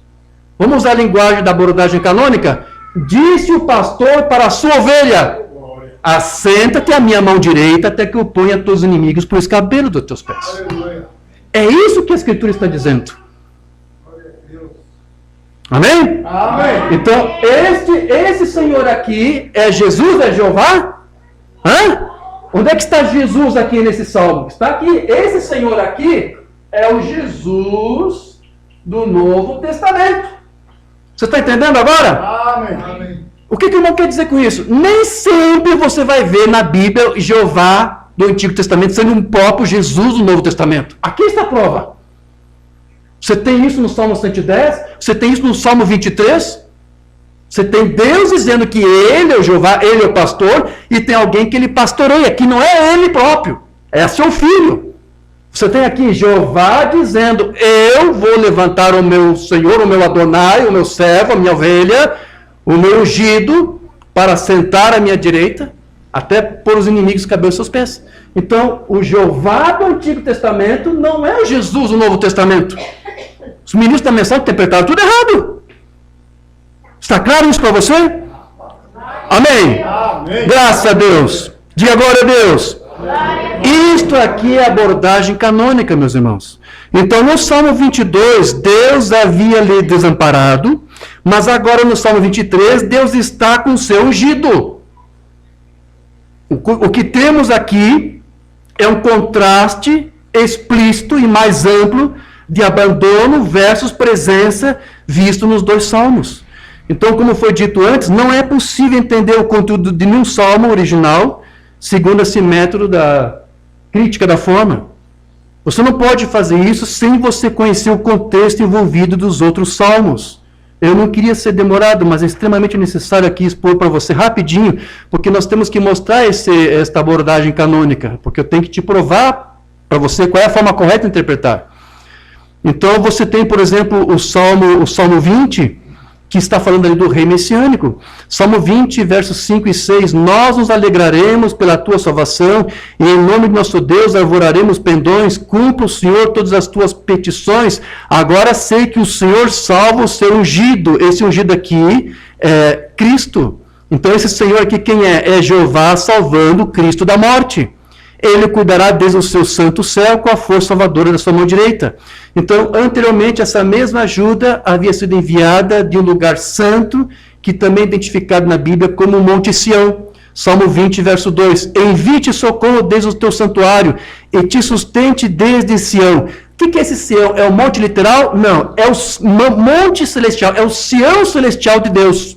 Vamos usar a linguagem da abordagem canônica? Disse o pastor para a sua ovelha: assenta-te à minha mão direita até que eu ponha todos os inimigos por escabelo dos teus pés. É isso que a Escritura está dizendo. Amém? Amém. Então, esse Senhor aqui é Jesus, é Jeová? Hã? Onde é que está Jesus aqui nesse salmo? Está aqui. Esse Senhor aqui é o Jesus do Novo Testamento. Você está entendendo agora? Amém. Amém. O que o irmão quer dizer com isso? Nem sempre você vai ver na Bíblia Jeová do Antigo Testamento sendo um próprio Jesus do Novo Testamento. Aqui está a prova. Você tem isso no Salmo 110, você tem isso no Salmo 23, você tem Deus dizendo que Ele é o Jeová, Ele é o pastor, e tem alguém que Ele pastoreia, que não é Ele próprio, é seu filho. Você tem aqui Jeová dizendo: eu vou levantar o meu Senhor, o meu Adonai, o meu servo, a minha ovelha, o meu ungido, para sentar à minha direita, até pôr os inimigos caber aos seus pés. Então, o Jeová do Antigo Testamento não é o Jesus do Novo Testamento. Os ministros da mensagem interpretaram tudo errado. Está claro isso para você? Amém? Amém. Graças a Deus. Diga glória a Deus. Isto Isto aqui é a abordagem canônica, meus irmãos. Então, no Salmo 22, Deus havia lhe desamparado, mas agora no Salmo 23, Deus está com o seu ungido. O que temos aqui é um contraste explícito e mais amplo de abandono versus presença visto nos dois salmos. Então, como foi dito antes, não é possível entender o conteúdo de nenhum salmo original segundo esse método da crítica da forma. Você não pode fazer isso sem você conhecer o contexto envolvido dos outros salmos. Eu não queria ser demorado, mas é extremamente necessário aqui expor para você rapidinho, porque nós temos que mostrar esta abordagem canônica, porque eu tenho que te provar para você qual é a forma correta de interpretar. Então você tem, por exemplo, o Salmo 20, que está falando ali do rei messiânico. Salmo 20, versos 5 e 6, nós nos alegraremos pela tua salvação, e em nome de nosso Deus arvoraremos pendões, cumpra o Senhor todas as tuas petições, agora sei que o Senhor salva o seu ungido. Esse ungido aqui é Cristo. Então esse Senhor aqui quem é? É Jeová salvando Cristo da morte. Ele cuidará desde o seu santo céu com a força salvadora da sua mão direita. Então, anteriormente, essa mesma ajuda havia sido enviada de um lugar santo, que também é identificado na Bíblia como o Monte Sião. Salmo 20, verso 2. Envie-te socorro desde o teu santuário e te sustente desde Sião. O que é esse Sião? É o monte literal? Não. É o monte celestial. É o Sião celestial de Deus.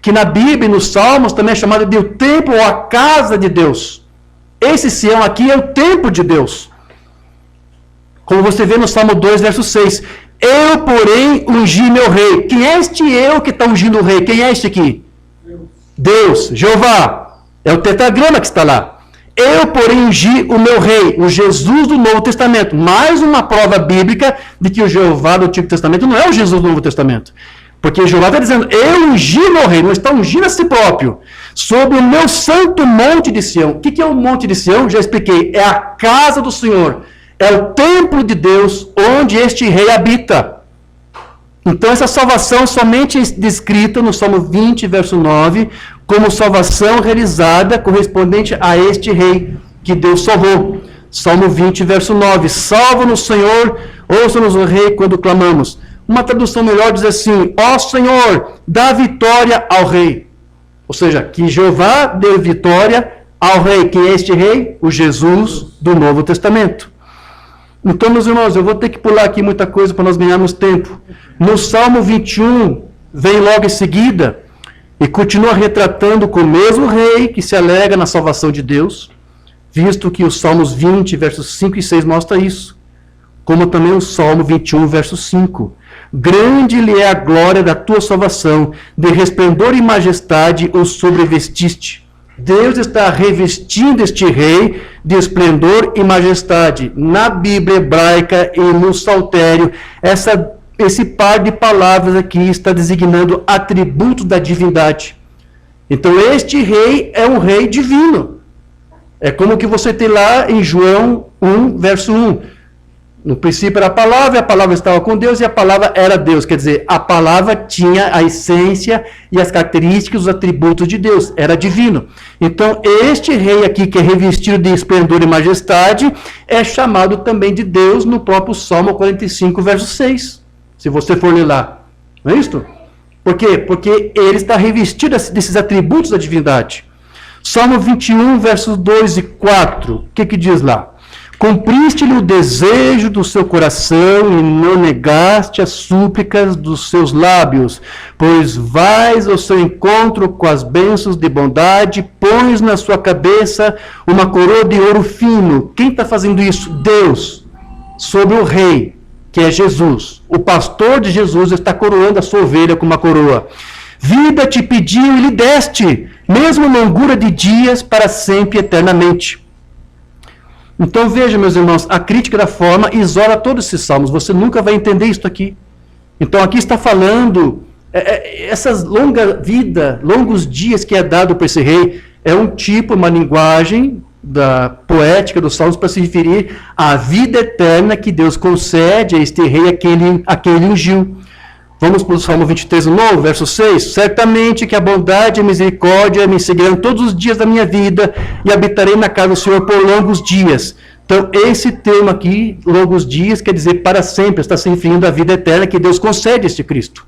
Que na Bíblia e nos Salmos também é chamado de o templo ou a casa de Deus. Esse Sião aqui é o templo de Deus. Como você vê no Salmo 2, verso 6. Eu, porém, ungi meu rei. Quem é este eu que está ungindo o rei? Quem é este aqui? Deus, Jeová. É o tetragrama que está lá. Eu, porém, ungi o meu rei, o Jesus do Novo Testamento. Mais uma prova bíblica de que o Jeová do Antigo Testamento não é o Jesus do Novo Testamento. Porque Jeová está dizendo, eu ungi meu rei, não está ungindo a si próprio, sobre o meu santo monte de Sião. O que é o monte de Sião? Já expliquei, é a casa do Senhor, é o templo de Deus, onde este rei habita. Então essa salvação somente é descrita no Salmo 20, verso 9, como salvação realizada correspondente a este rei que Deus salvou. Salmo 20, verso 9, salva-nos, Senhor, ouça-nos, o rei, quando clamamos. Uma tradução melhor diz assim, ó Senhor, dá vitória ao rei. Ou seja, que Jeová deu vitória ao rei. Quem é este rei? O Jesus do Novo Testamento. Então, meus irmãos, eu vou ter que pular aqui muita coisa para nós ganharmos tempo. No Salmo 21, vem logo em seguida, e continua retratando com o mesmo rei que se alegra na salvação de Deus, visto que os Salmos 20, versos 5 e 6 mostra isso. Como também o Salmo 21, verso 5. Grande lhe é a glória da tua salvação, de resplendor e majestade o sobrevestiste. Deus está revestindo este rei de esplendor e majestade. Na Bíblia hebraica e no saltério, esse par de palavras aqui está designando atributos da divindade. Então este rei é um rei divino. É como o que você tem lá em João 1, verso 1. No princípio era a palavra estava com Deus e a palavra era Deus. Quer dizer, a palavra tinha a essência e as características, os atributos de Deus. Era divino. Então, este rei aqui, que é revestido de esplendor e majestade, é chamado também de Deus no próprio Salmo 45, verso 6. Se você for ler lá. Não é isso? Por quê? Porque ele está revestido desses atributos da divindade. Salmo 21, versos 2 e 4. O que diz lá? Cumpriste-lhe o desejo do seu coração e não negaste as súplicas dos seus lábios, pois vais ao seu encontro com as bênçãos de bondade, pões na sua cabeça uma coroa de ouro fino. Quem está fazendo isso? Deus, sobre o rei, que é Jesus. O pastor de Jesus está coroando a sua ovelha com uma coroa. Vida te pediu e lhe deste, mesmo longura de dias para sempre e eternamente. Então veja, meus irmãos, a crítica da forma isola todos esses salmos. Você nunca vai entender isso aqui. Então aqui está falando, essas longos dias que é dado para esse rei, é um tipo, uma linguagem da poética dos salmos para se referir à vida eterna que Deus concede a este rei a quem ele ungiu. Vamos para o Salmo 23, de novo, verso 6. Certamente que a bondade e a misericórdia me seguirão todos os dias da minha vida e habitarei na casa do Senhor por longos dias. Então, esse termo aqui, longos dias, quer dizer para sempre, está se referindo à vida eterna que Deus concede a este Cristo.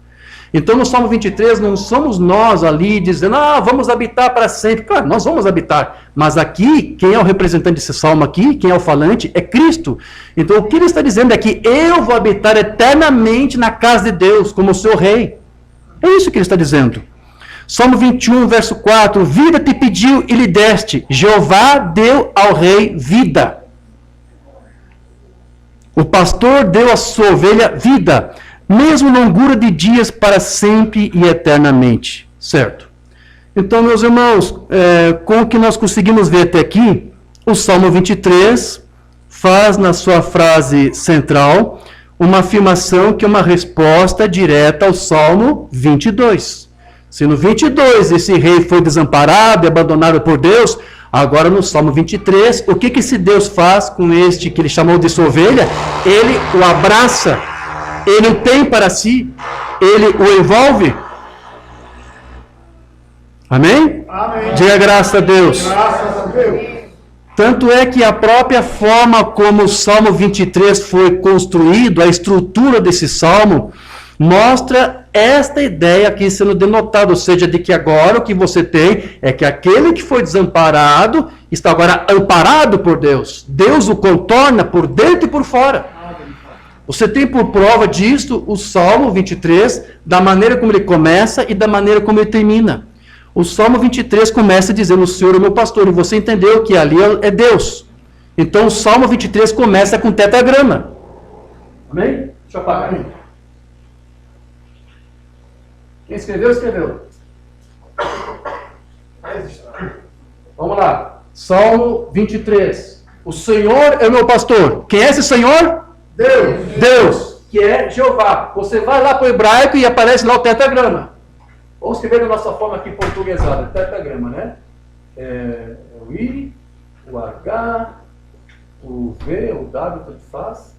Então, no Salmo 23, não somos nós ali dizendo, vamos habitar para sempre. Claro, nós vamos habitar. Mas aqui, quem é o representante desse salmo aqui, quem é o falante, é Cristo. Então, o que ele está dizendo é que eu vou habitar eternamente na casa de Deus, como o seu rei. É isso que ele está dizendo. Salmo 21, verso 4. Vida te pediu e lhe deste. Jeová deu ao rei vida. O pastor deu à sua ovelha vida. Mesmo longura de dias para sempre e eternamente. Certo? Então, meus irmãos, com o que nós conseguimos ver até aqui, o Salmo 23 faz na sua frase central uma afirmação que é uma resposta direta ao Salmo 22. Se no 22 esse rei foi desamparado e abandonado por Deus, agora no Salmo 23, o que esse Deus faz com este que ele chamou de sua ovelha? Ele o abraça. Ele o tem para si, ele o envolve. Amém? Amém. Diga graças a Deus. Graças a Deus. Tanto é que a própria forma como o Salmo 23 foi construído, a estrutura desse salmo, mostra esta ideia aqui sendo denotada, ou seja, de que agora o que você tem é que aquele que foi desamparado está agora amparado por Deus. Deus o contorna por dentro e por fora. Você tem por prova disto o Salmo 23, da maneira como ele começa e da maneira como ele termina. O Salmo 23 começa dizendo, o Senhor é meu pastor, e você entendeu que ali é Deus. Então o Salmo 23 começa com tetragrama. Amém? Deixa eu apagar aí. Quem escreveu, escreveu. Vamos lá. Salmo 23. O Senhor é o meu pastor. Quem é esse Senhor? Deus, que é Jeová. Você vai lá para o hebraico e aparece lá o tetragrama. Vamos escrever da nossa forma aqui portuguesada, tetragrama, né? O I, o H, o V, o W, tanto faz,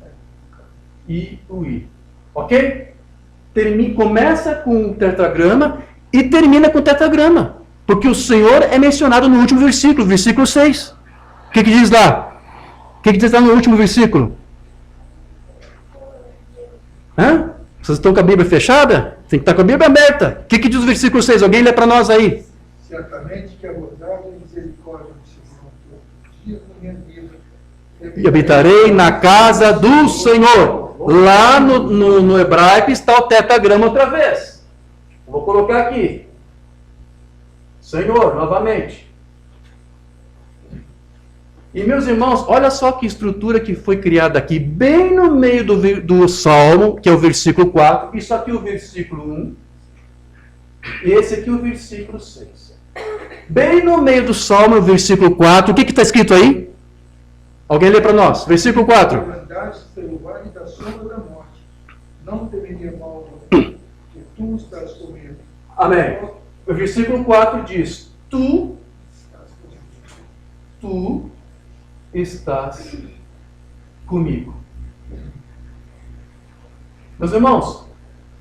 e o I. Ok? Começa com o tetragrama e termina com o tetragrama. Porque o Senhor é mencionado no último versículo, versículo 6. O que diz lá? O que diz lá no último versículo? Hã? Vocês estão com a Bíblia fechada? Tem que estar com a Bíblia aberta. O que diz o versículo 6? Alguém lê para nós aí. Certamente que a bondade e a misericórdia me seguirão todos os dias da minha vida. E habitarei na casa do Senhor. Lá no hebraico está o tetragrama outra vez. Vou colocar aqui. Senhor, novamente. E meus irmãos, olha só que estrutura que foi criada aqui, bem no meio do Salmo, que é o versículo 4, isso aqui é o versículo 1, e esse aqui é o versículo 6. Bem no meio do Salmo, o versículo 4, o que está escrito aí? Alguém lê para nós, versículo 4. Andaste pelo vale da sombra da morte, não temeria mal, porque tu estás comigo. Amém. O versículo 4 diz, tu estás comigo. Meus irmãos,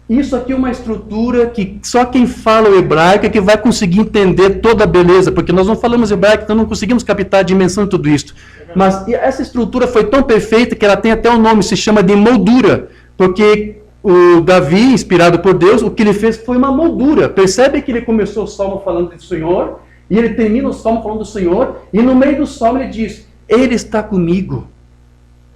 isso aqui é uma estrutura que só quem fala o hebraico é que vai conseguir entender toda a beleza, porque nós não falamos hebraico, então não conseguimos captar a dimensão de tudo isso. Mas essa estrutura foi tão perfeita que ela tem até um nome, se chama de moldura, porque o Davi, inspirado por Deus, o que ele fez foi uma moldura. Percebe que ele começou o salmo falando do Senhor, e ele termina o salmo falando do Senhor, e no meio do salmo ele diz, Ele está comigo.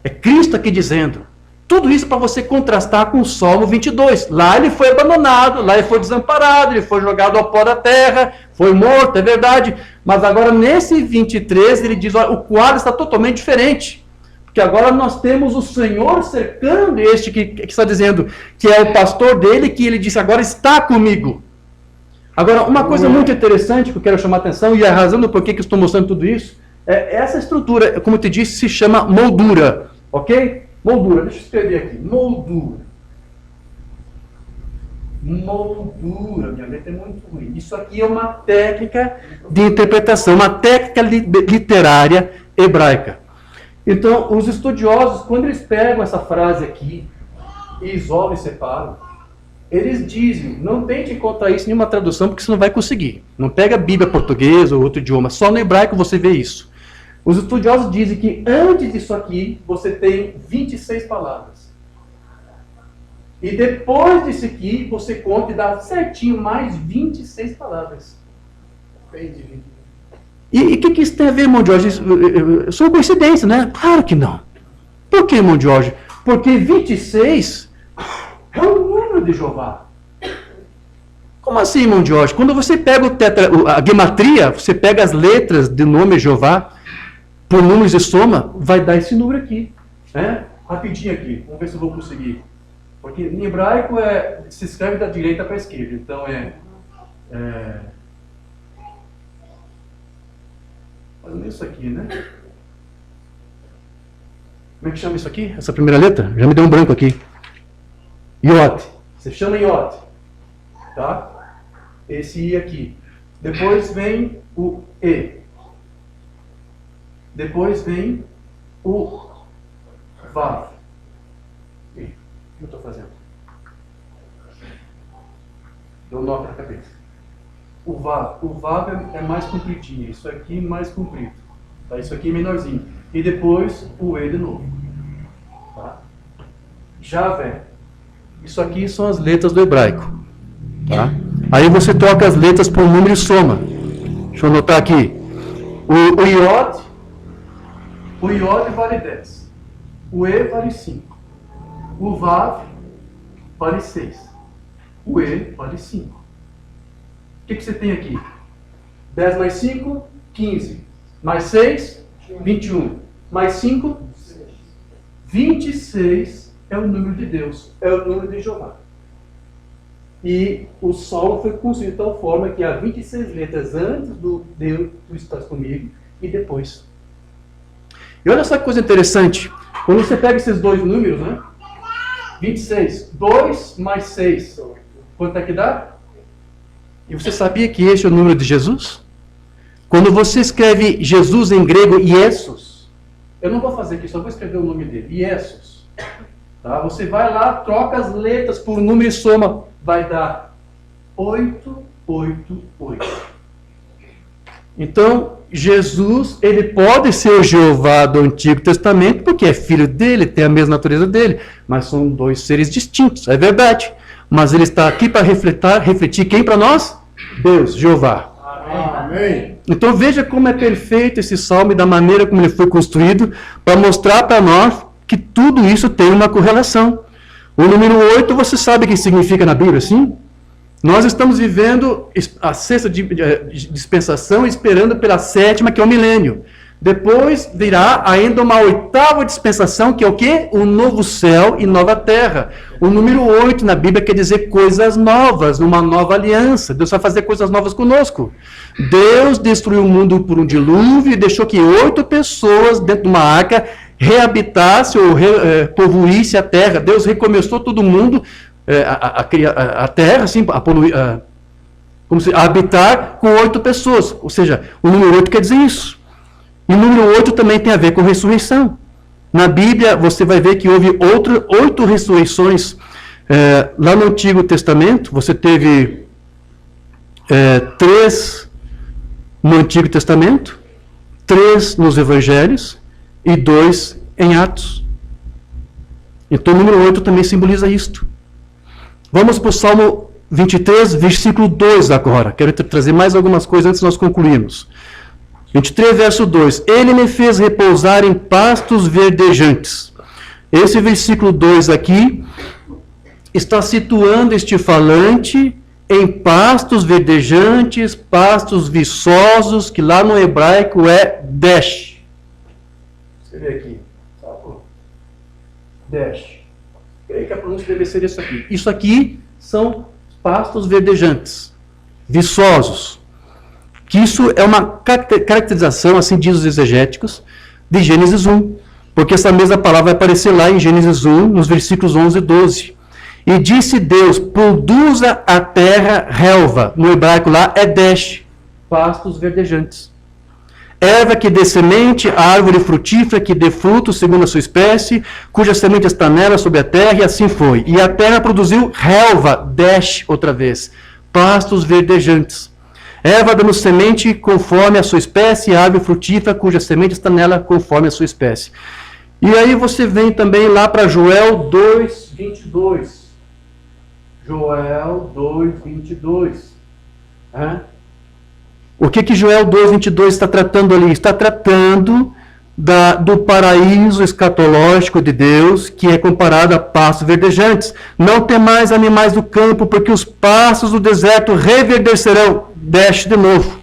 É Cristo aqui dizendo. Tudo isso para você contrastar com o Salmo 22. Lá ele foi abandonado, lá ele foi desamparado, ele foi jogado ao pó da terra, foi morto, é verdade. Mas agora nesse 23 ele diz, olha, o quadro está totalmente diferente. Porque agora nós temos o Senhor cercando este que está dizendo que é o pastor dele, que ele disse, agora está comigo. Agora, uma coisa muito interessante que eu quero chamar a atenção, e a razão do porquê que eu estou mostrando tudo isso, essa estrutura, como eu te disse, se chama moldura. Ok? Moldura, deixa eu escrever aqui. Moldura. Moldura, minha letra é muito ruim. Isso aqui é uma técnica de interpretação, uma técnica literária hebraica. Então, os estudiosos, quando eles pegam essa frase aqui, e isolam e separam, Eles dizem, não tente encontrar isso em nenhuma tradução, porque você não vai conseguir. Não pega a Bíblia portuguesa ou outro idioma, só no hebraico você vê isso. Os estudiosos dizem que antes disso aqui, você tem 26 palavras. E depois disso aqui, você conta e dá certinho mais 26 palavras. E o que isso tem a ver, irmão Jorge? Isso é uma coincidência, né? Claro que não. Por que, irmão Jorge? Porque 26 é o número de Jeová. Como assim, irmão Jorge? Quando você pega a gematria, você pega as letras do nome Jeová, por números de soma, vai dar esse número aqui. Né? Rapidinho aqui, vamos ver se eu vou conseguir. Porque em hebraico se escreve da direita para a esquerda. Então fazendo isso aqui, né? Como é que chama isso aqui? Essa primeira letra? Já me deu um branco aqui. Iot. Você chama Iot. Tá? Esse I aqui. Depois vem o E. Depois vem o Vav. O que eu estou fazendo? Deu um nó na cabeça. O Vav é mais compridinho. Isso aqui mais comprido. Tá? Isso aqui é menorzinho. E depois o E de novo. Tá? Javé. Isso aqui são as letras do hebraico. Tá? Aí você troca as letras por número e soma. Deixa eu anotar aqui. O Iod vale 10. O E vale 5. O Vav vale 6. O E vale 5. O que você tem aqui? 10 mais 5, 15. Mais 6, 21. Mais 5, 26 é o número de Deus. É o número de Jeová. E o solo foi construído de tal forma que há 26 letras antes do Deus, tu estás comigo, e depois. E olha só que coisa interessante. Quando você pega esses dois números, né? 26. 2 mais 6. Quanto é que dá? E você sabia que esse é o número de Jesus? Quando você escreve Jesus em grego, Iesus, eu não vou fazer aqui, só vou escrever o nome dele. Iesus. Tá? Você vai lá, troca as letras por número e soma. Vai dar 888. Então, Jesus, ele pode ser o Jeová do Antigo Testamento, porque é filho dele, tem a mesma natureza dele, mas são dois seres distintos, é verdade. Mas ele está aqui para refletir quem para nós? Deus, Jeová. Amém. Então veja como é perfeito esse salmo e da maneira como ele foi construído, para mostrar para nós que tudo isso tem uma correlação. O número 8, você sabe o que significa na Bíblia, sim? Nós estamos vivendo a sexta dispensação, esperando pela sétima, que é o milênio. Depois virá ainda uma oitava dispensação, que é o quê? O novo céu e nova terra. O número 8 na Bíblia quer dizer coisas novas, uma nova aliança. Deus vai fazer coisas novas conosco. Deus destruiu o mundo por um dilúvio e deixou que 8 pessoas dentro de uma arca reabitasse ou povoísse a terra. Deus recomeçou todo mundo, a terra, assim, a habitar com 8 pessoas. Ou seja, o número 8 quer dizer isso. E o número 8 também tem a ver com ressurreição. Na Bíblia, você vai ver que houve 8 ressurreições. Lá no Antigo Testamento, você teve 3 no Antigo Testamento, 3 nos Evangelhos e 2 em Atos. Então o número 8 também simboliza isto. Vamos para o Salmo 23, versículo 2 agora. Quero trazer mais algumas coisas antes de nós concluirmos. 23, verso 2. Ele me fez repousar em pastos verdejantes. Esse versículo 2 aqui está situando este falante em pastos verdejantes, pastos viçosos, que lá no hebraico é Desh. Você vê aqui. Desh. Creio que a pronúncia deve ser isso aqui. Isso aqui são pastos verdejantes, viçosos. Que isso é uma caracterização, assim diz os exegéticos, de Gênesis 1. Porque essa mesma palavra vai aparecer lá em Gênesis 1, nos versículos 11 e 12. E disse Deus, produza a terra relva. No hebraico lá é Desh, pastos verdejantes. erva que dê semente, árvore frutífera que dê fruto segundo a sua espécie, cuja semente está nela sobre a terra, e assim foi. E a terra produziu relva, dash outra vez, pastos verdejantes. Erva dando semente conforme a sua espécie, árvore frutífera cuja semente está nela conforme a sua espécie. E aí você vem também lá para Joel 2:22. Joel 2:22. O que Joel 2:22 está tratando ali? Está tratando do paraíso escatológico de Deus, que é comparado a pastos verdejantes. Não temais animais do campo, porque os pastos do deserto reverdecerão. Deixe de novo.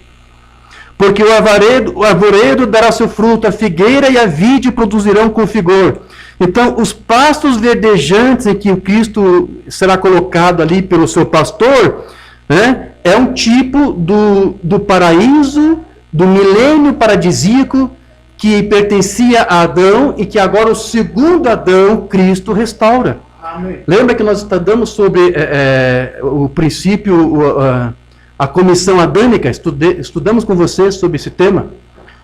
Porque o arvoredo dará seu fruto, a figueira e a vide produzirão com vigor. Então, os pastos verdejantes em que o Cristo será colocado ali pelo seu pastor, né, é um tipo do paraíso, do milênio paradisíaco que pertencia a Adão e que agora o segundo Adão, Cristo, restaura. Amém. Lembra que nós estudamos sobre o princípio, a comissão adâmica? Estudamos com vocês sobre esse tema.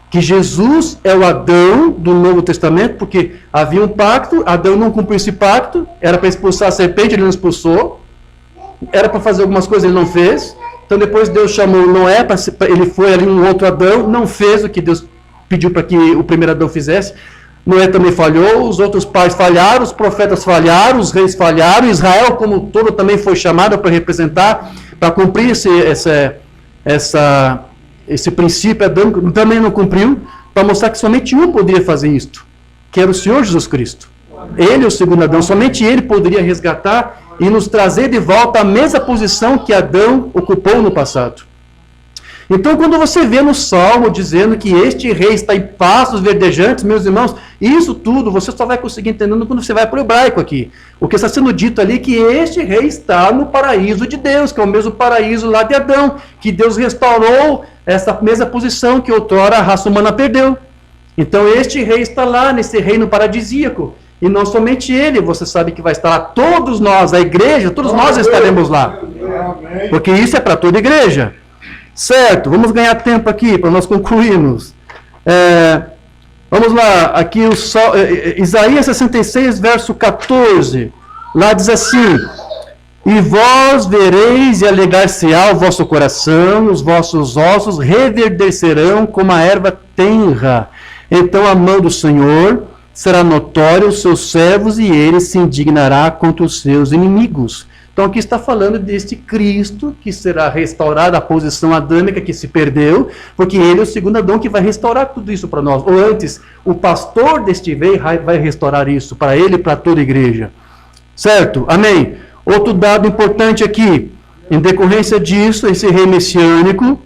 Que Jesus é o Adão do Novo Testamento, porque havia um pacto, Adão não cumpriu esse pacto, era para expulsar a serpente, ele não expulsou, era para fazer algumas coisas, ele não fez. Então depois Deus chamou Noé, ele foi ali um outro Adão, não fez o que Deus pediu para que o primeiro Adão fizesse. Noé também falhou, os outros pais falharam, os profetas falharam, os reis falharam, Israel como um todo também foi chamado para representar, para cumprir esse princípio adâmico, também não cumpriu, para mostrar que somente um poderia fazer isto, que era o Senhor Jesus Cristo. Ele é o segundo Adão, somente ele poderia resgatar e nos trazer de volta a mesma posição que Adão ocupou no passado. Então, quando você vê no Salmo dizendo que este rei está em pastos verdejantes, meus irmãos, isso tudo você só vai conseguir entendendo quando você vai para o hebraico aqui. O que está sendo dito ali é que este rei está no paraíso de Deus, que é o mesmo paraíso lá de Adão, que Deus restaurou essa mesma posição que outrora a raça humana perdeu. Então, este rei está lá, nesse reino paradisíaco. E não somente ele, você sabe que vai estar lá, todos nós, a igreja, todos nós estaremos lá. Porque isso é para toda a igreja. Certo, vamos ganhar tempo aqui para nós concluirmos. Vamos lá, aqui Isaías 66, verso 14. Lá diz assim: e vós vereis e alegrar-se-á o vosso coração, os vossos ossos reverdecerão como a erva tenra. Então a mão do Senhor será notória aos seus servos e ele se indignará contra os seus inimigos. Então aqui está falando deste Cristo que será restaurado a posição adâmica que se perdeu, porque ele é o segundo Adão que vai restaurar tudo isso para nós. Ou antes, o pastor deste rei vai restaurar isso para ele e para toda a igreja. Certo? Amém? Outro dado importante aqui, em decorrência disso, esse rei messiânico,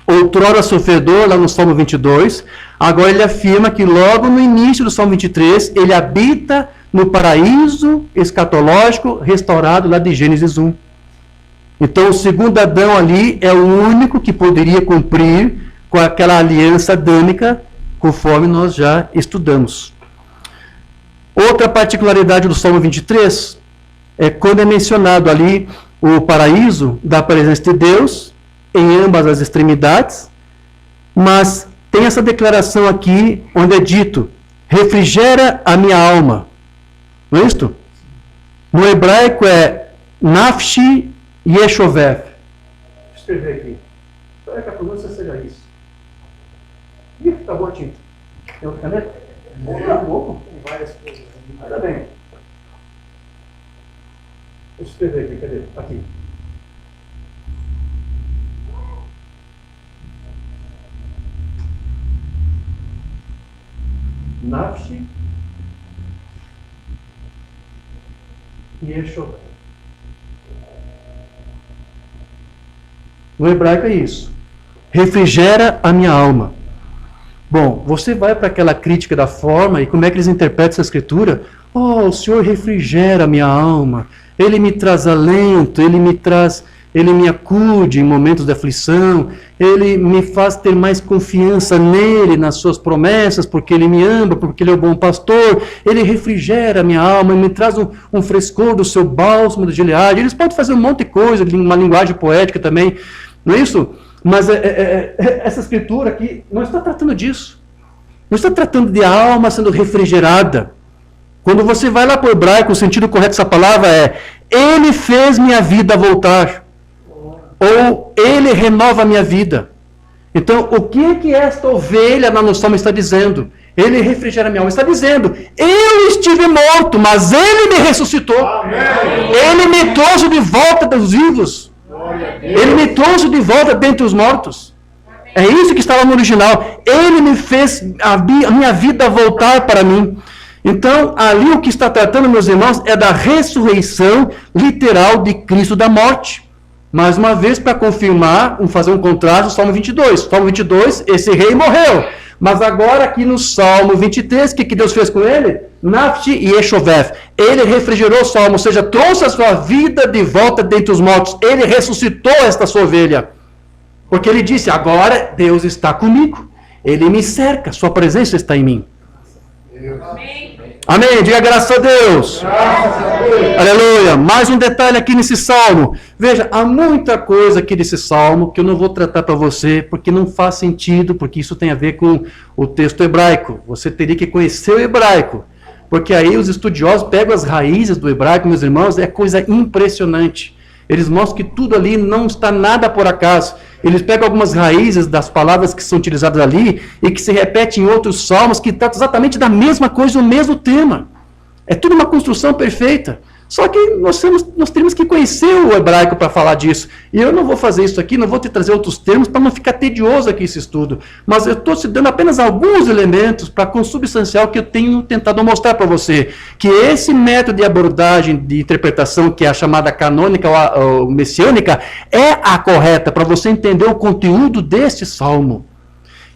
outrora sofredor, lá no Salmo 22, agora ele afirma que logo no início do Salmo 23, ele habita no paraíso escatológico restaurado lá de Gênesis 1. Então o segundo Adão ali é o único que poderia cumprir com aquela aliança adâmica, conforme nós já estudamos. Outra particularidade do Salmo 23 é quando é mencionado ali o paraíso da presença de Deus em ambas as extremidades, mas tem essa declaração aqui onde é dito: refrigera a minha alma. Não é isto? No hebraico é nafshi yeshoveth. Deixa eu escrever aqui. Espera que a pronúncia seja isso. Ih, acabou a tinta. Tem outra caneta? Acabou. Tem várias coisas. Ainda bem. Deixa eu escrever aqui. Cadê? Aqui. Nafshi Yeshovah. No hebraico é isso. Refrigera a minha alma. Bom, você vai para aquela crítica da forma e como é que eles interpretam essa escritura? Oh, o Senhor refrigera a minha alma. Ele me traz alento, Ele me acude em momentos de aflição, Ele me faz ter mais confiança nele, nas suas promessas, porque Ele me ama, porque Ele é o bom pastor, Ele refrigera a minha alma, Ele me traz um frescor do seu bálsamo de Gileade. Eles podem fazer um monte de coisa, uma linguagem poética também, não é isso? Mas essa escritura aqui não está tratando disso. Não está tratando de alma sendo refrigerada. Quando você vai lá para o hebraico, o sentido correto dessa palavra é: Ele fez minha vida voltar. Ou Ele renova a minha vida. Então, o que esta ovelha lá no Salmo está dizendo? Ele refrigera minha alma. Está dizendo: eu estive morto, mas Ele me ressuscitou. Amém. Ele me trouxe de volta dos vivos. Ele me trouxe de volta dentre os mortos. É isso que estava no original. Ele me fez a minha vida voltar para mim. Então, ali o que está tratando, meus irmãos, é da ressurreição literal de Cristo da morte. Mais uma vez, para confirmar, fazer um contraste, o Salmo 22. Salmo 22, esse rei morreu. Mas agora, aqui no Salmo 23, o que Deus fez com ele? Nafti e Eshoveth. Ele refrigerou o Salmo, ou seja, trouxe a sua vida de volta dentre os mortos. Ele ressuscitou esta sua ovelha. Porque ele disse: agora Deus está comigo. Ele me cerca, sua presença está em mim. Amém. Amém, diga graças a Deus. Graças a Deus. Aleluia. Mais um detalhe aqui nesse salmo. Veja, há muita coisa aqui nesse salmo que eu não vou tratar para você, porque não faz sentido, porque isso tem a ver com o texto hebraico. Você teria que conhecer o hebraico, porque aí os estudiosos pegam as raízes do hebraico, meus irmãos, é coisa impressionante. Eles mostram que tudo ali não está nada por acaso. Eles pegam algumas raízes das palavras que são utilizadas ali e que se repetem em outros salmos que tratam exatamente da mesma coisa, o mesmo tema. É tudo uma construção perfeita. Só que nós temos que conhecer o hebraico para falar disso. E eu não vou fazer isso aqui, não vou te trazer outros termos para não ficar tedioso aqui esse estudo. Mas eu estou te dando apenas alguns elementos para consubstancial que eu tenho tentado mostrar para você. Que esse método de abordagem, de interpretação, que é a chamada canônica ou messiânica, é a correta para você entender o conteúdo deste salmo.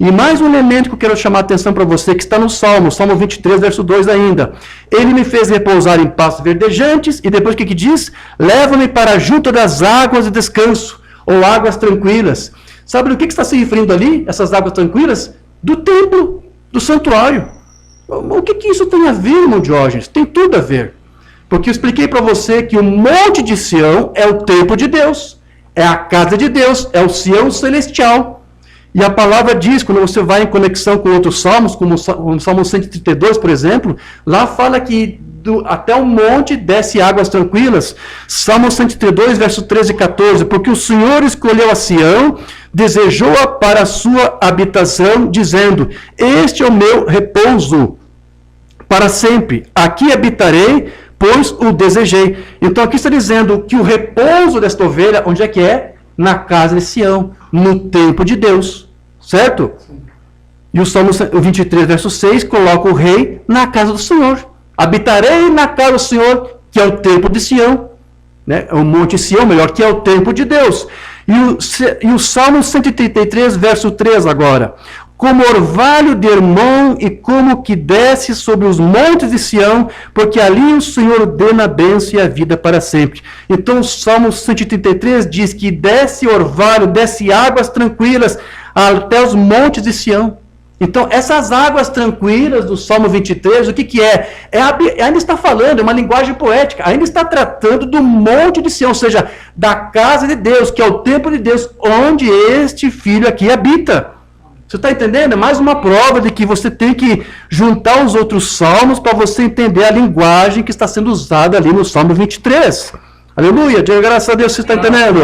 E mais um elemento que eu quero chamar a atenção para você, que está no Salmo 23, verso 2 ainda. Ele me fez repousar em pastos verdejantes, e depois o que diz? Leva-me para junto das águas de descanso, ou águas tranquilas. Sabe do que está se referindo ali, essas águas tranquilas? Do templo, do santuário. O que isso tem a ver, irmão Diógenes? Tem tudo a ver. Porque eu expliquei para você que o Monte de Sião é o templo de Deus, é a casa de Deus, é o Sião celestial. E a palavra diz, quando você vai em conexão com outros salmos, como o Salmo 132, por exemplo, lá fala que até o monte desce águas tranquilas. Salmo 132, verso 13 e 14, porque o Senhor escolheu a Sião, desejou-a para a sua habitação, dizendo: este é o meu repouso para sempre, aqui habitarei, pois o desejei. Então aqui está dizendo que o repouso desta ovelha, onde é que é? Na casa de Sião, no templo de Deus, certo? E o Salmo 23, verso 6, coloca o rei na casa do Senhor. Habitarei na casa do Senhor, que é o templo de Sião, né? O Monte Sião, melhor, que é o templo de Deus. E o Salmo 133, verso 3 agora. Como orvalho de Hermon e como que desce sobre os montes de Sião, porque ali o Senhor ordena a bênção e a vida para sempre. Então o Salmo 133 diz que desce orvalho, desce águas tranquilas até os montes de Sião. Então essas águas tranquilas do Salmo 23, o que é? Ainda está falando, é uma linguagem poética, ainda está tratando do monte de Sião, ou seja, da casa de Deus, que é o templo de Deus, onde este filho aqui habita. Você está entendendo? É mais uma prova de que você tem que juntar os outros salmos para você entender a linguagem que está sendo usada ali no Salmo 23. Aleluia! Diga graças a Deus, você está entendendo?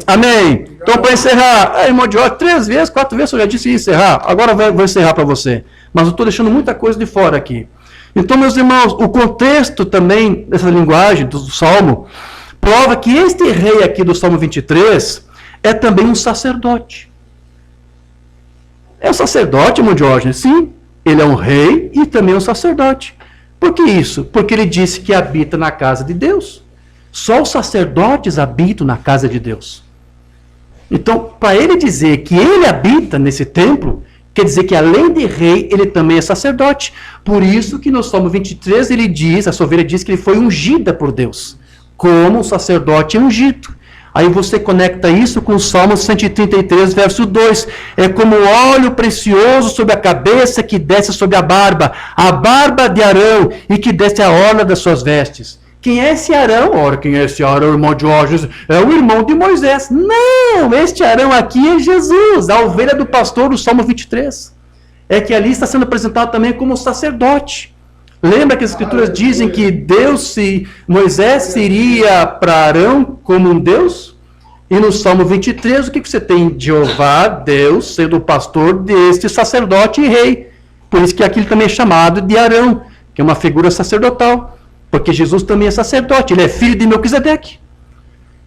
Amém! Então, para encerrar, irmão Diógenes, 3 vezes, 4 vezes eu já disse encerrar. Agora vou encerrar para você. Mas eu estou deixando muita coisa de fora aqui. Então, meus irmãos, o contexto também dessa linguagem do Salmo prova que este rei aqui do Salmo 23 é também um sacerdote. É um sacerdote, irmão Diógenes? Sim, ele é um rei e também um sacerdote. Por que isso? Porque ele disse que habita na casa de Deus. Só os sacerdotes habitam na casa de Deus. Então, para ele dizer que ele habita nesse templo, quer dizer que além de rei, ele também é sacerdote. Por isso que no Salmo 23 ele diz, a sua ovelha diz que ele foi ungida por Deus, como um sacerdote ungido. Aí você conecta isso com o Salmo 133, verso 2. É como óleo precioso sobre a cabeça que desce sobre a barba de Arão e que desce a orla das suas vestes. Quem é esse Arão? Ora, quem é esse Arão, irmão de Jorge? É o irmão de Moisés. Não, este Arão aqui é Jesus, a ovelha do pastor do Salmo 23. É que ali está sendo apresentado também como sacerdote. Lembra que as escrituras dizem que Moisés seria para Arão como um Deus? E no Salmo 23, o que você tem? Jeová, Deus, sendo o pastor deste sacerdote e rei. Por isso que aquilo também é chamado de Arão, que é uma figura sacerdotal. Porque Jesus também é sacerdote, ele é filho de Melquisedeque.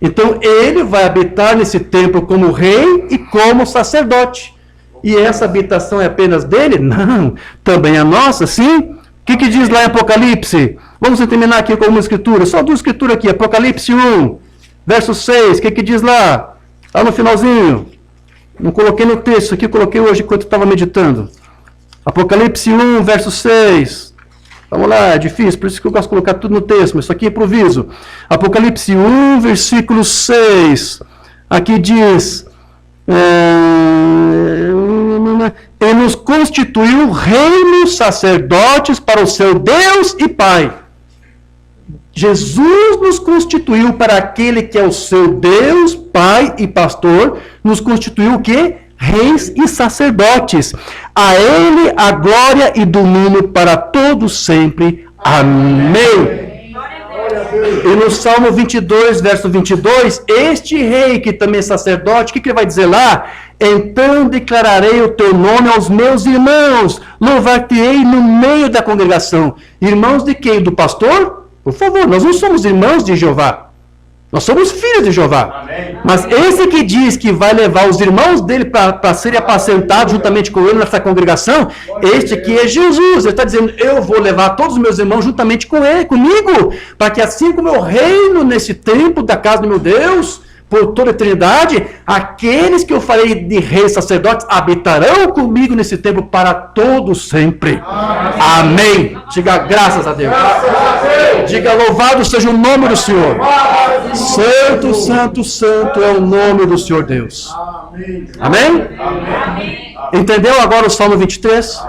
Então ele vai habitar nesse templo como rei e como sacerdote. E essa habitação é apenas dele? Não, também é nossa, sim. O que diz lá em Apocalipse? Vamos terminar aqui com uma escritura, só duas escrituras aqui, Apocalipse 1, verso 6, o que diz lá? Lá no finalzinho. Não coloquei no texto aqui, coloquei hoje enquanto estava meditando. Apocalipse 1, verso 6. Vamos lá, é difícil, por isso que eu gosto de colocar tudo no texto, mas isso aqui é improviso. Apocalipse 1, versículo 6. Aqui diz: ele nos constituiu reinos, sacerdotes para o seu Deus e Pai. Jesus nos constituiu para aquele que é o seu Deus, Pai e Pastor, nos constituiu o quê? Reis e sacerdotes. A ele a glória e domínio para todos sempre. Amém. E no Salmo 22, verso 22, este rei que também é sacerdote, o que ele vai dizer lá? Então declararei o teu nome aos meus irmãos, louvar-te-ei no meio da congregação. Irmãos de quem? Do pastor? Por favor, nós não somos irmãos de Jeová. Nós somos filhos de Jeová. Amém. Mas esse que diz que vai levar os irmãos dele para serem apacentados juntamente com ele nessa congregação, este aqui é Jesus. Ele está dizendo, eu vou levar todos os meus irmãos juntamente com ele, comigo, para que assim como eu reino nesse templo da casa do meu Deus, por toda a eternidade, aqueles que eu farei de reis sacerdotes habitarão comigo nesse templo para todos sempre. Amém. Diga graças a Deus. Diga louvado seja o nome do Senhor. Santo, santo, santo é o nome do Senhor Deus. Amém? Entendeu agora o Salmo 23?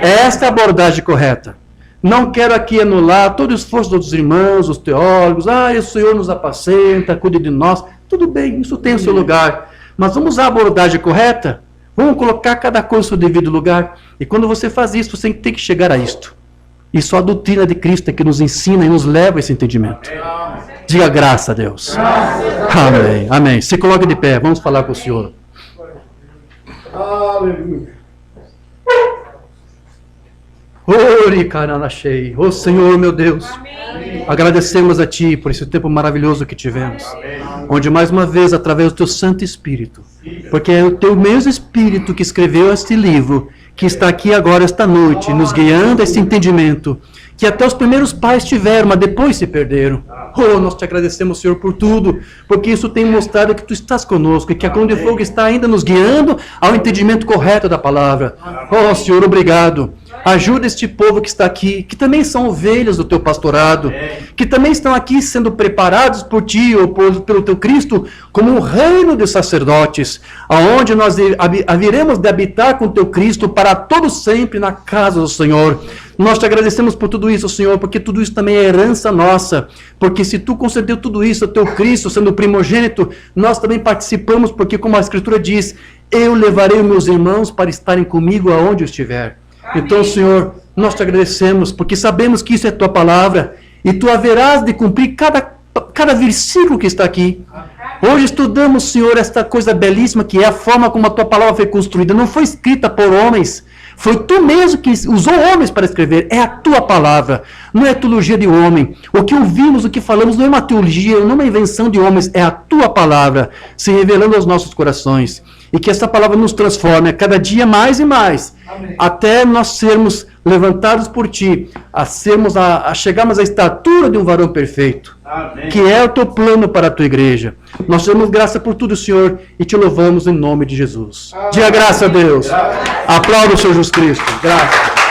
Esta é a abordagem correta. Não quero aqui anular todo o esforço dos irmãos, os teólogos. O Senhor nos apacenta, cuide de nós. Tudo bem, isso tem o seu lugar. Mas vamos usar a abordagem correta? Vamos colocar cada coisa no seu devido lugar. E quando você faz isso, você tem que chegar a isto. E só a doutrina de Cristo é que nos ensina e nos leva a esse entendimento. Diga graça a Deus. Amém. Amém. Se coloque de pé, vamos falar com o Senhor. Aleluia. Ô Senhor, meu Deus, agradecemos a Ti por esse tempo maravilhoso que tivemos, onde mais uma vez, através do Teu Santo Espírito, porque é o Teu mesmo Espírito que escreveu este livro, que está aqui agora esta noite, nos guiando a esse entendimento, que até os primeiros pais tiveram, mas depois se perderam. Nós te agradecemos, Senhor, por tudo, porque isso tem mostrado que Tu estás conosco, e que a Cruz de Fogo está ainda nos guiando ao entendimento correto da palavra. Senhor, obrigado. Ajuda este povo que está aqui, que também são ovelhas do Teu pastorado, que também estão aqui sendo preparados por Ti ou pelo Teu Cristo como um reino de sacerdotes, aonde nós haveremos de habitar com Teu Cristo para todo sempre na casa do Senhor. Nós te agradecemos por tudo isso, Senhor, porque tudo isso também é herança nossa, porque se Tu concedeu tudo isso ao Teu Cristo, sendo o primogênito, nós também participamos, porque como a Escritura diz, eu levarei os meus irmãos para estarem comigo aonde eu estiver. Então, Senhor, nós te agradecemos, porque sabemos que isso é Tua palavra, e Tu haverás de cumprir cada versículo que está aqui. Hoje estudamos, Senhor, esta coisa belíssima que é a forma como a Tua palavra foi construída. Não foi escrita por homens, foi Tu mesmo que usou homens para escrever. É a Tua palavra, não é a teologia de homem. O que ouvimos, o que falamos não é uma teologia, não é uma invenção de homens, é a Tua palavra se revelando aos nossos corações. E que essa palavra nos transforme a cada dia mais e mais. Amém. Até nós sermos levantados por Ti, a chegarmos à estatura de um varão perfeito. Amém. Que é o Teu plano para a Tua igreja. Nós te damos graça por tudo, Senhor, e Te louvamos em nome de Jesus. Amém. Diga graça a Deus. Aplauda o Senhor Jesus Cristo. Graças.